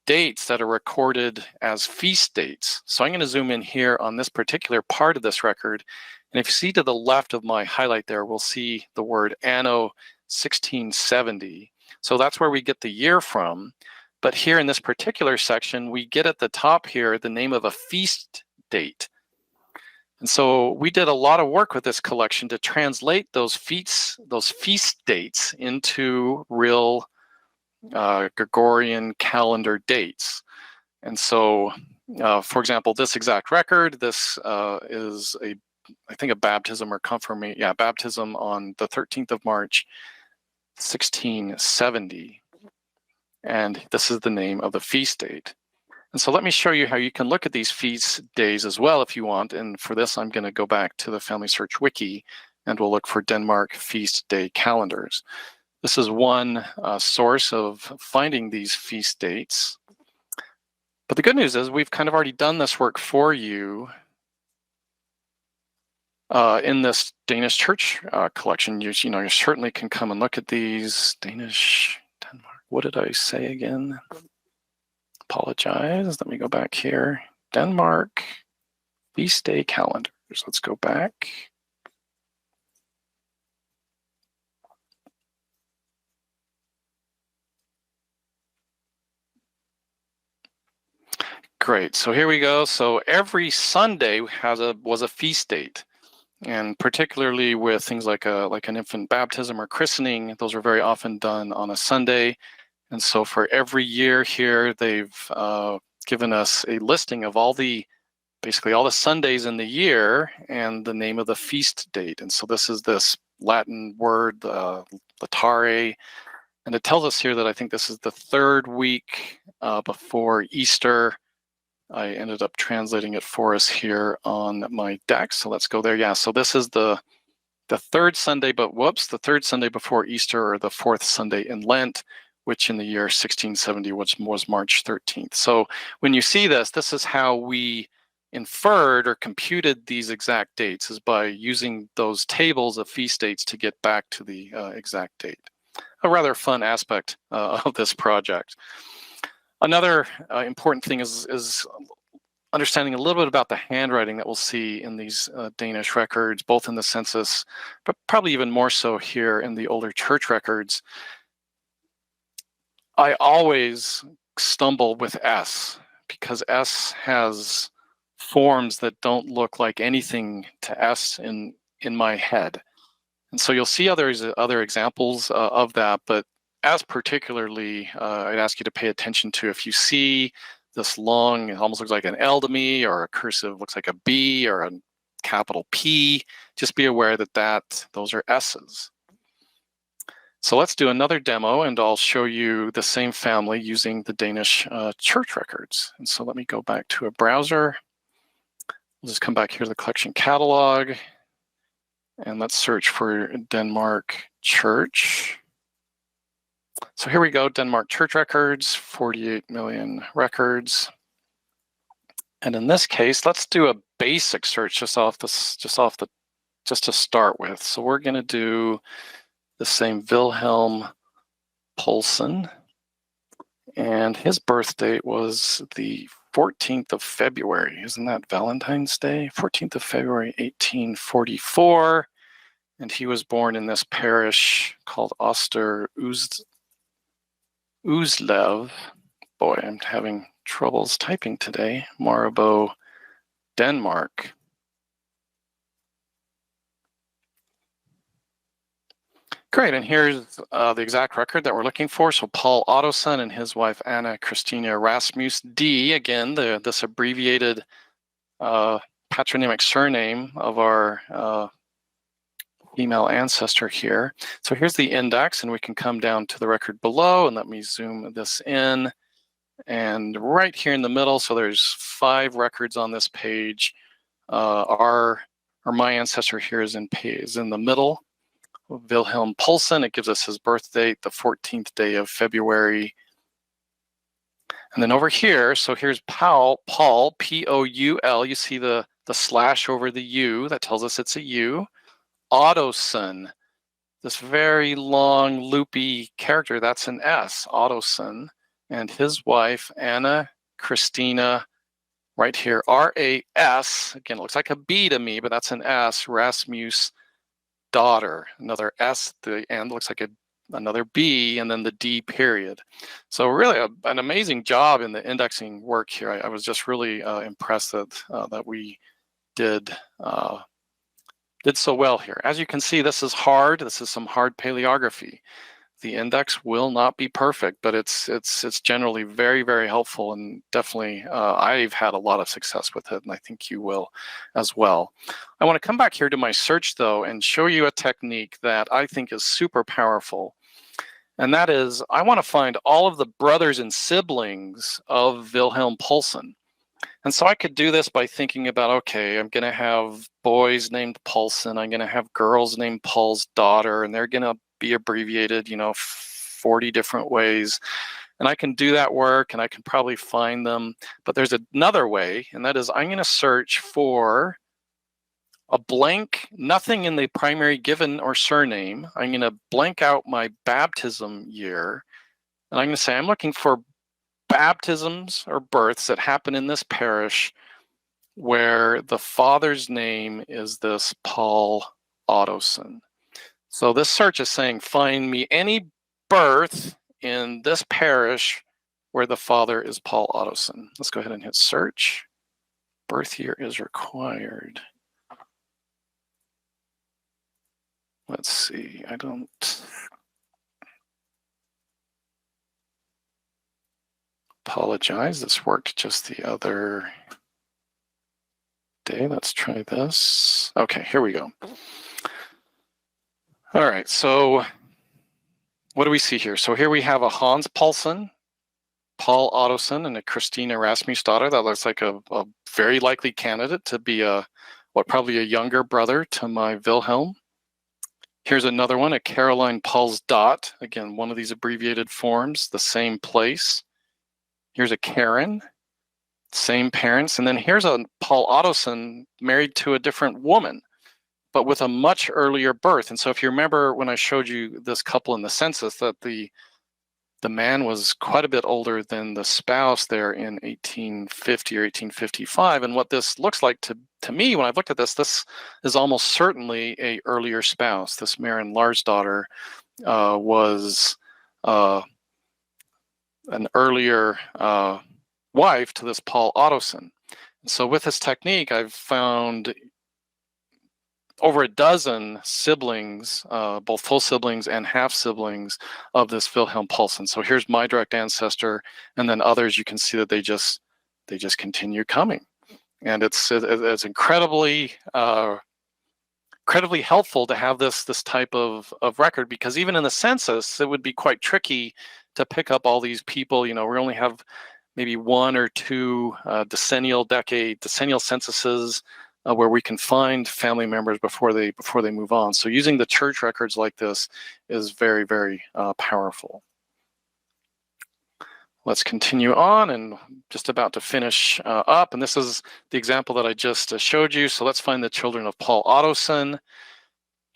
Speaker 2: dates that are recorded as feast dates. So I'm going to zoom in here on this particular part of this record. And if you see to the left of my highlight there, we'll see the word Anno 1670. So that's where we get the year from. But here in this particular section, we get at the top here the name of a feast date. And so we did a lot of work with this collection to translate those feast dates into real Gregorian calendar dates. And so, for example, this exact record, this is I think a baptism or confirmation, baptism on the 13th of March, 1670. And this is the name of the feast date. And so let me show you how you can look at these feast days as well if you want. And for this, I'm going to go back to the Family Search Wiki, and we'll look for Denmark feast day calendars. This is one source of finding these feast dates. But the good news is we've kind of already done this work for you in this Danish church collection. You certainly can come and look at these. Danish, Denmark, what did I say again? Apologize, let me go back here. Denmark feast day calendars. Let's go back. Great, so here we go. So every Sunday was a feast date. And particularly with things like an infant baptism or christening, those are very often done on a Sunday. And so for every year here, they've given us a listing of basically all the Sundays in the year and the name of the feast date. And so this is this Latin word, latare, and it tells us here that I think this is the third week before Easter. I ended up translating it for us here on my deck. So let's go there. Yeah, so this is the third Sunday, the third Sunday before Easter, or the fourth Sunday in Lent, which in the year 1670 was March 13th. So when you see this is how we inferred or computed these exact dates, is by using those tables of feast dates to get back to the exact date. A rather fun aspect of this project. Another important thing is understanding a little bit about the handwriting that we'll see in these Danish records, both in the census, but probably even more so here in the older church records. I always stumble with S, because S has forms that don't look like anything to S in my head. And so you'll see other examples of that, but as particularly, I'd ask you to pay attention to, if you see this long, it almost looks like an L to me, or a cursive looks like a B, or a capital P, just be aware that those are S's. So let's do another demo, and I'll show you the same family using the Danish church records. And so let me go back to a browser. We'll just come back here to the collection catalog, and let's search for Denmark church. So here we go, Denmark church records, 48 million records. And in this case, let's do a basic search just to start with. So we're going to do the same Wilhelm Poulsen, and his birth date was the 14th of February. Isn't that Valentine's Day? 14th of February, 1844. And he was born in this parish called Oster Uslev. Boy, I'm having troubles typing today. Maribor, Denmark. Great, and here's the exact record that we're looking for. So Paul Ottoson and his wife Anna Christina Rasmus D. Again, this abbreviated patronymic surname of our female ancestor here. So here's the index, and we can come down to the record below, and let me zoom this in. And right here in the middle, so there's 5 records on this page. My ancestor here is in the middle. Wilhelm Poulsen, it gives us his birth date, the 14th day of February. And then over here, so here's Paul, P-O-U-L. You see the slash over the U, that tells us it's a U. Ottoson, this very long loopy character, that's an S, Ottoson. And his wife, Anna Christina, right here, R-A-S, again, it looks like a B to me, but that's an S, Rasmus daughter, another S, the end looks like another B, and then the D period. So really an amazing job in the indexing work here. I was just really impressed that we did so well here. As you can see, this is hard. This is some hard paleography. The index will not be perfect, but it's generally very, very helpful, and definitely I've had a lot of success with it, and I think you will as well. I want to come back here to my search though and show you a technique that I think is super powerful. And that is, I want to find all of the brothers and siblings of Wilhelm Poulsen. And so I could do this by thinking about, okay, I'm going to have boys named Poulsen, I'm going to have girls named Paul's daughter, and they're going to be abbreviated, 40 different ways. And I can do that work, and I can probably find them. But there's another way, and that is I'm going to search for a blank, nothing in the primary given or surname. I'm going to blank out my baptism year, and I'm going to say I'm looking for baptisms or births that happen in this parish where the father's name is this Paul Ottoson. So this search is saying, find me any birth in this parish where the father is Paul Ottoson. Let's go ahead and hit search. Birth year is required. Let's see, I don't... apologize, this worked just the other day. Let's try this. Okay, here we go. All right, so what do we see here? So here we have a Hans Poulsen, Paul Ottoson, and a Christina Rasmusdatter. That looks like a very likely candidate to be probably a younger brother to my Wilhelm. Here's another one, a Caroline Paulsdot. Again, one of these abbreviated forms, the same place. Here's a Karen, same parents. And then here's a Paul Ottoson married to a different woman, but with a much earlier birth. And so if you remember when I showed you this couple in the census, that the man was quite a bit older than the spouse there in 1850 or 1855. And what this looks like to me, when I've looked at this is almost certainly a earlier spouse. This Maren Larsdottir was an earlier wife to this Paul Ottoson. And so with this technique, I've found over a dozen siblings, both full siblings and half siblings of this Wilhelm Poulsen. So here's my direct ancestor, and then others, you can see that they just continue coming. And it's incredibly helpful to have this type of record, because even in the census, it would be quite tricky to pick up all these people. We only have maybe one or two decennial censuses where we can find family members before they move on. So using the church records like this is very, very powerful. Let's continue on, and just about to finish up. And this is the example that I just showed you. So let's find the children of Paul Ottoson.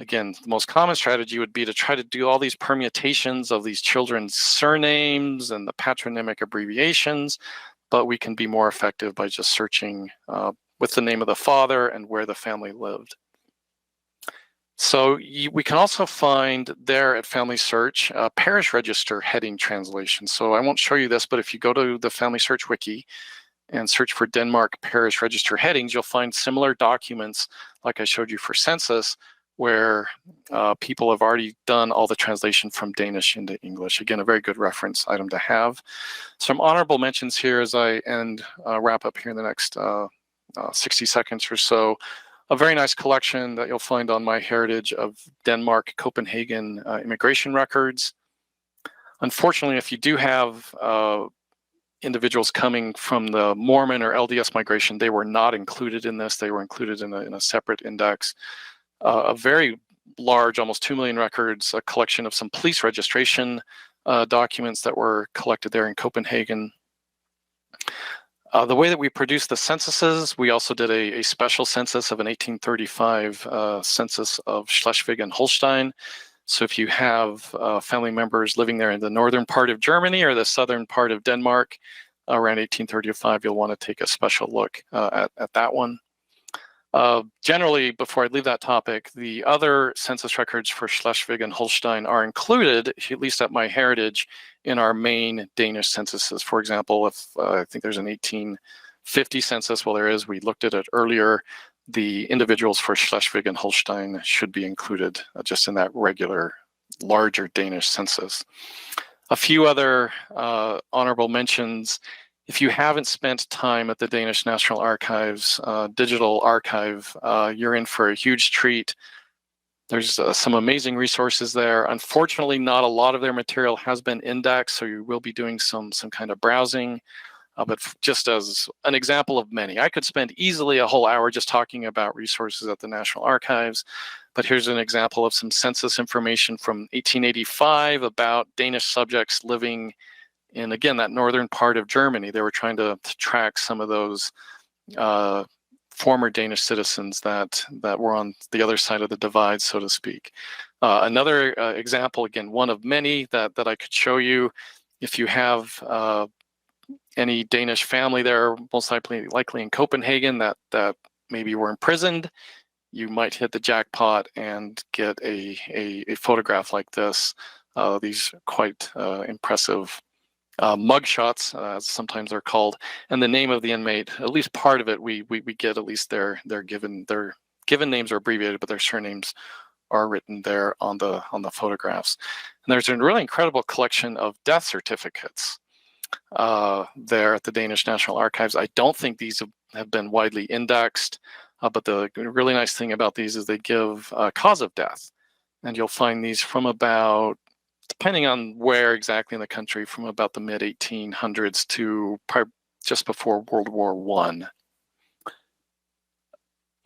Speaker 2: Again, the most common strategy would be to try to do all these permutations of these children's surnames and the patronymic abbreviations, but we can be more effective by just searching with the name of the father and where the family lived. So we can also find there at Family Search parish register heading translation. So I won't show you this, but if you go to the Family Search wiki and search for Denmark parish register headings, you'll find similar documents like I showed you for census, where people have already done all the translation from Danish into English. Again, a very good reference item to have. Some honorable mentions here as I wrap up here in the next 60 seconds or so. A very nice collection that you'll find on MyHeritage of Denmark, Copenhagen immigration records. Unfortunately, if you do have individuals coming from the Mormon or LDS migration, they were not included in this. They were included in a separate index. A very large, almost 2 million records, a collection of some police registration documents that were collected there in Copenhagen. The way that we produce the censuses, we also did a special census of an 1835 census of Schleswig and Holstein. So if you have family members living there in the northern part of Germany or the southern part of Denmark around 1835, you'll want to take a special look at that one. Generally, before I leave that topic, the other census records for Schleswig and Holstein are included, at least at MyHeritage, in our main Danish censuses. For example, if I think there's an 1850 census, well, there is, we looked at it earlier. the individuals for Schleswig and Holstein should be included just in that regular, larger Danish census. A few other honorable mentions. If you haven't spent time at the Danish National Archives digital archive, you're in for a huge treat. There's some amazing resources there. Unfortunately, not a lot of their material has been indexed, so you will be doing some kind of browsing. But just as an example of many, I could spend easily a whole hour just talking about resources at the National Archives. But here's an example of some census information from 1885 about Danish subjects living in, again, that northern part of Germany. They were trying to track some of those former Danish citizens that were on the other side of the divide, so to speak. Another example, again, one of many that I could show you, if you have any Danish family there, most likely in Copenhagen, that maybe were imprisoned, you might hit the jackpot and get a photograph like this. These quite impressive mugshots, as sometimes they're called, and the name of the inmate, at least part of it, we get at least their given names are abbreviated, but their surnames are written there on the photographs. And there's a really incredible collection of death certificates there at the Danish National Archives. I don't think these have been widely indexed, but the really nice thing about these is they give cause of death, and you'll find these from about, depending on where exactly in the country, from about the mid-1800s to just before World War I.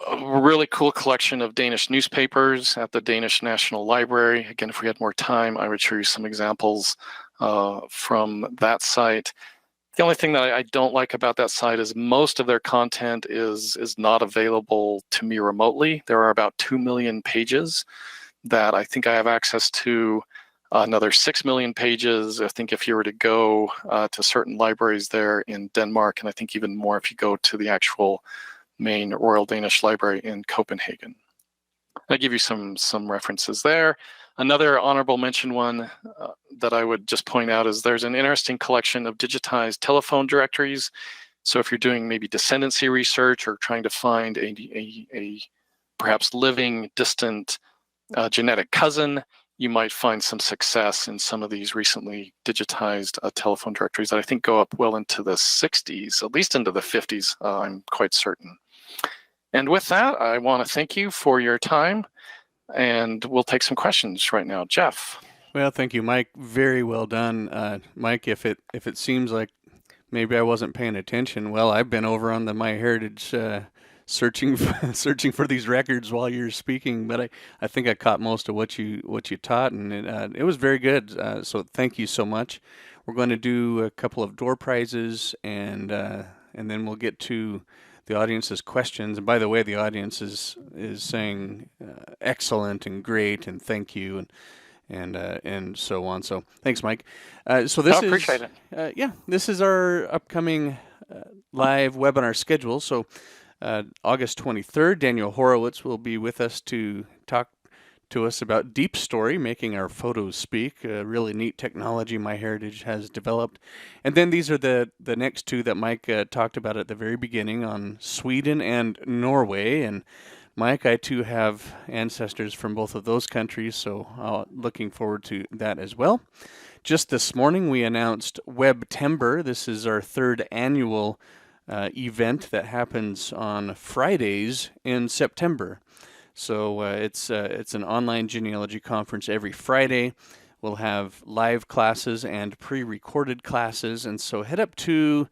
Speaker 2: A really cool collection of Danish newspapers at the Danish National Library. Again, if we had more time, I would show you some examples from that site. The only thing that I don't like about that site is most of their content is not available to me remotely. There are about 2 million pages that I think I have access to. Another 6 million pages, I think, if you were to go to certain libraries there in Denmark, and I think even more if you go to the actual main Royal Danish Library in Copenhagen. I give you some references there. Another honorable mention one that I would just point out is there's an interesting collection of digitized telephone directories. So if you're doing maybe descendancy research or trying to find a perhaps living, distant genetic cousin, you might find some success in some of these recently digitized telephone directories that I think go up well into the 60s, at least into the 50s, I'm quite certain. And with that, I want to thank you for your time, and we'll take some questions right now. Jeff.
Speaker 1: Well, thank you, Mike. Very well done. Mike, if it seems like maybe I wasn't paying attention, well, I've been over on the MyHeritage searching for these records while you're speaking, but I think I caught most of what you taught, and it was very good. So thank you so much. We're going to do a couple of door prizes, and then we'll get to the audience's questions. And by the way, the audience is saying excellent and great and thank you and so on. So thanks, Mike. So this
Speaker 2: appreciate it.
Speaker 1: This is our upcoming live webinar schedule. So August 23rd, Daniel Horowitz will be with us to talk to us about Deep Story, making our photos speak, a really neat technology MyHeritage has developed. And then these are the next two that Mike talked about at the very beginning on Sweden and Norway. And Mike, I too have ancestors from both of those countries, so looking forward to that as well. Just this morning, we announced Webtember. This is our third annual event that happens on Fridays in September. So it's an online genealogy conference every Friday. We'll have live classes and pre-recorded classes, and so head up to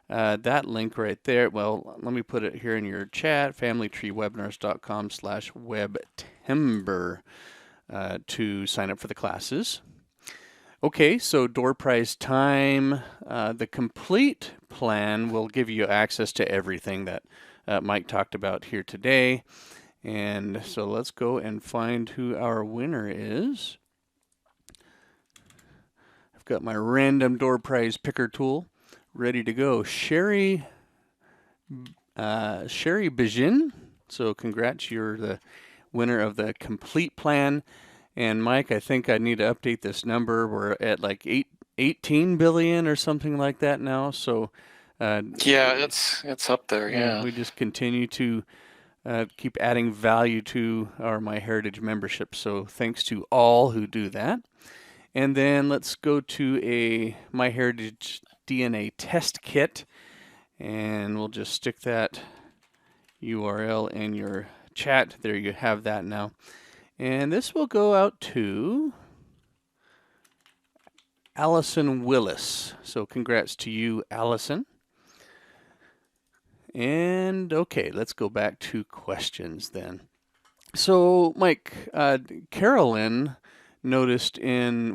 Speaker 1: that link right there. Well, let me put it here in your chat, familytreewebinars.com/webtember to sign up for the classes. Okay, so door prize time. The complete plan will give you access to everything that Mike talked about here today. And so let's go and find who our winner is. I've got my random door prize picker tool ready to go. Sherry Bijin. So congrats, you're the winner of the complete plan. And Mike, I think I need to update this number. We're at like 18 billion or something like that now. So
Speaker 2: yeah, it's up there. Yeah,
Speaker 1: we just continue to keep adding value to our MyHeritage membership. So thanks to all who do that. And then let's go to a MyHeritage DNA test kit, and we'll just stick that URL in your chat. There you have that now. And this will go out to Allison Willis. So congrats to you, Allison. And okay, let's go back to questions then. So, Mike, Carolyn noticed when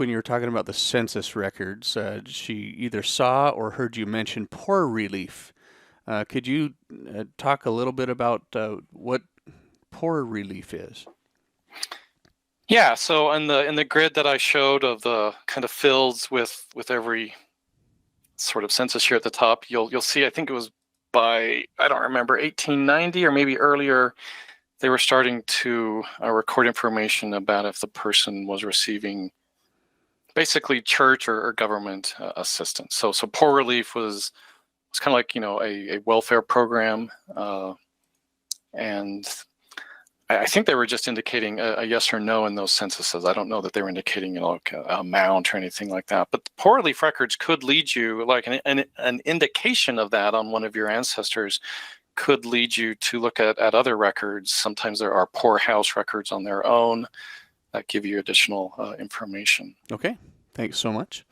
Speaker 1: you were talking about the census records, she either saw or heard you mention poor relief. Could you talk a little bit about what poor relief is?
Speaker 2: Yeah, so in the grid that I showed of the kind of fields with every sort of census here at the top, you'll see, I think it was by, I don't remember, 1890 or maybe earlier, they were starting to record information about if the person was receiving basically church or government assistance. So poor relief was kind of like, a welfare program, and I think they were just indicating a yes or no in those censuses. I don't know that they were indicating like a amount or anything like that. But the poor relief records could lead you, like an indication of that on one of your ancestors could lead you to look at other records. Sometimes there are poor house records on their own that give you additional information.
Speaker 1: Okay, thanks so much.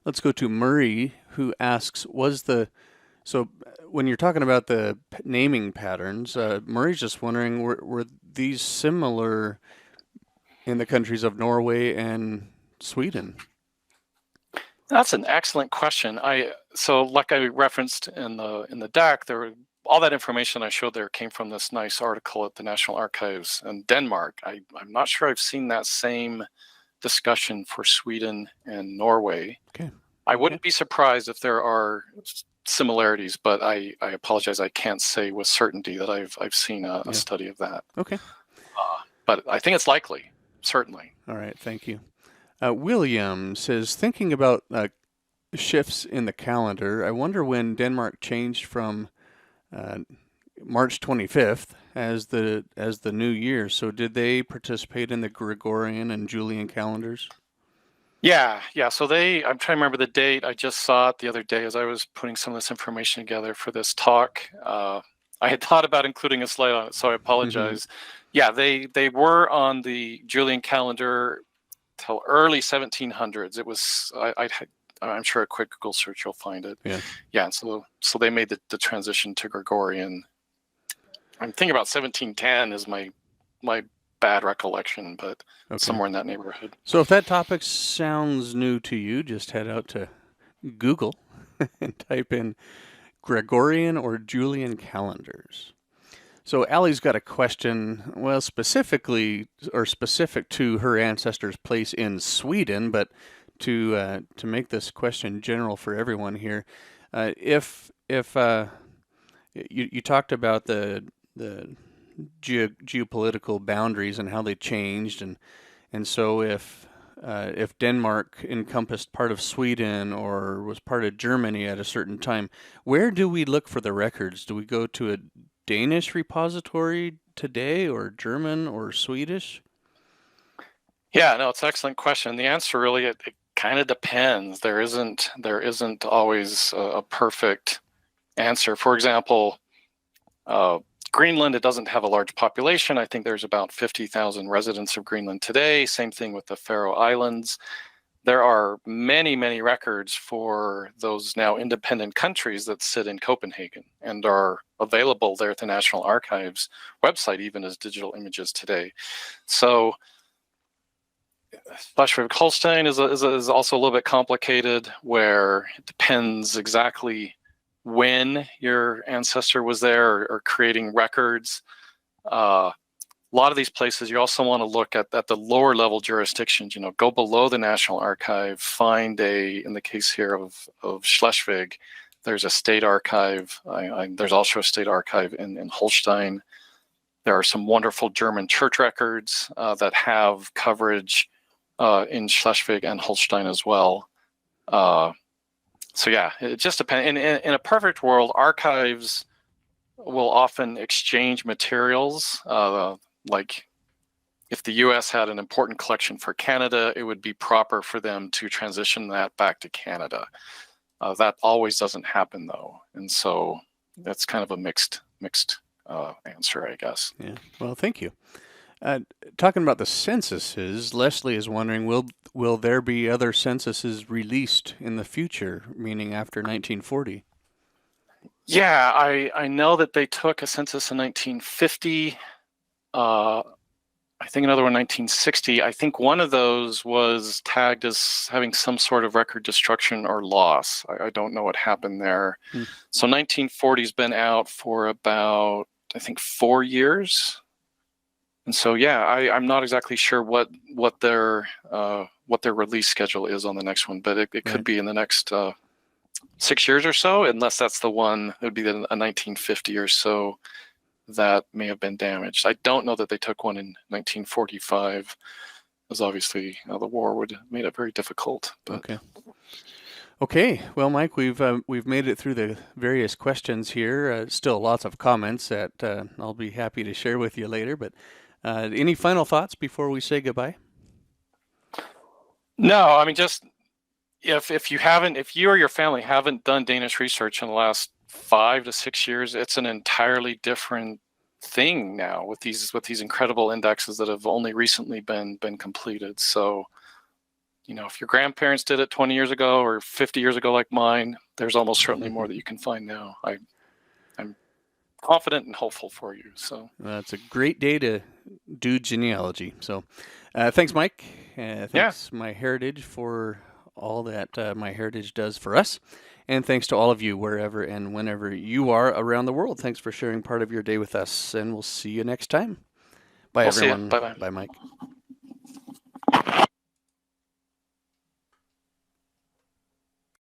Speaker 1: Let's go to Murray, who asks, so when you're talking about the naming patterns, Murray's just wondering, were these similar in the countries of Norway and Sweden?
Speaker 2: That's an excellent question. So like I referenced in the deck, all that information I showed there came from this nice article at the National Archives in Denmark. I'm not sure I've seen that same discussion for Sweden and Norway.
Speaker 1: Okay.
Speaker 2: I wouldn't be surprised if there are similarities, but I apologize, I can't say with certainty that I've seen a study of that.
Speaker 1: Okay.
Speaker 2: But I think it's likely, certainly.
Speaker 1: All right, thank you. William says, thinking about shifts in the calendar, I wonder when Denmark changed from March 25th as the new year. So did they participate in the Gregorian and Julian calendars?
Speaker 2: Yeah. So I'm trying to remember the date. I just saw it the other day as I was putting some of this information together for this talk. I had thought about including a slide on it, so I apologize. Yeah, they were on the Julian calendar till early 1700s. It was, I'm sure a quick Google search you'll find it. Yeah. So they made the transition to Gregorian. I'm thinking about 1710 is my bad recollection, but somewhere in that neighborhood.
Speaker 1: So if that topic sounds new to you, just head out to Google and type in Gregorian or Julian calendars. So Allie's got a question, well, specific to her ancestor's place in Sweden, but to make this question general for everyone here, if you talked about the geopolitical boundaries and how they changed, and so if Denmark encompassed part of Sweden or was part of Germany at a certain time, where do we look for the records? Do we go to a Danish repository today, or German or Swedish?
Speaker 2: Yeah, no, it's an excellent question. The answer really, it kind of depends. There isn't always a perfect answer. For example, Greenland, it doesn't have a large population. I think there's about 50,000 residents of Greenland today. Same thing with the Faroe Islands. There are many, many records for those now independent countries that sit in Copenhagen and are available there at the National Archives website, even as digital images today. So Schleswig-Holstein is also a little bit complicated, where it depends exactly when your ancestor was there or creating records. A lot of these places, you also want to look at the lower level jurisdictions, go below the National Archive, find in the case here of Schleswig, there's a state archive. There's also a state archive in Holstein. There are some wonderful German church records that have coverage in Schleswig and Holstein as well. So yeah, it just depends. In a perfect world, archives will often exchange materials. Like if the US had an important collection for Canada, it would be proper for them to transition that back to Canada. That always doesn't happen, though. And so that's kind of a mixed answer, I guess.
Speaker 1: Yeah. Well, thank you. Talking about the censuses, Leslie is wondering, will there be other censuses released in the future, meaning after 1940?
Speaker 2: Yeah, I know that they took a census in 1950. I think another one in 1960. I think one of those was tagged as having some sort of record destruction or loss. I don't know what happened there. So 1940's been out for about, I think, 4 years. And so, yeah, I'm not exactly sure what their release schedule is on the next one, but it could be in the next 6 years or so, unless that's the one. It would be a 1950 or so that may have been damaged. I don't know that they took one in 1945, because obviously the war would have made it very difficult. But.
Speaker 1: Okay. Well, Mike, we've made it through the various questions here. Still lots of comments that I'll be happy to share with you later. But any final thoughts before we say goodbye?
Speaker 2: No, I mean, just if you or your family haven't done Danish research in the last 5 to 6 years, it's an entirely different thing now with these incredible indexes that have only recently been completed. So, if your grandparents did it 20 years ago or 50 years ago like mine, there's almost certainly more that you can find now. I'm confident and hopeful for you. So
Speaker 1: it's a great day to do genealogy. So thanks, Mike. Thanks, MyHeritage, for all that MyHeritage does for us. And thanks to all of you, wherever and whenever you are around the world. Thanks for sharing part of your day with us, and we'll see you next time. Bye, everyone.
Speaker 2: Bye-bye.
Speaker 1: Bye, Mike.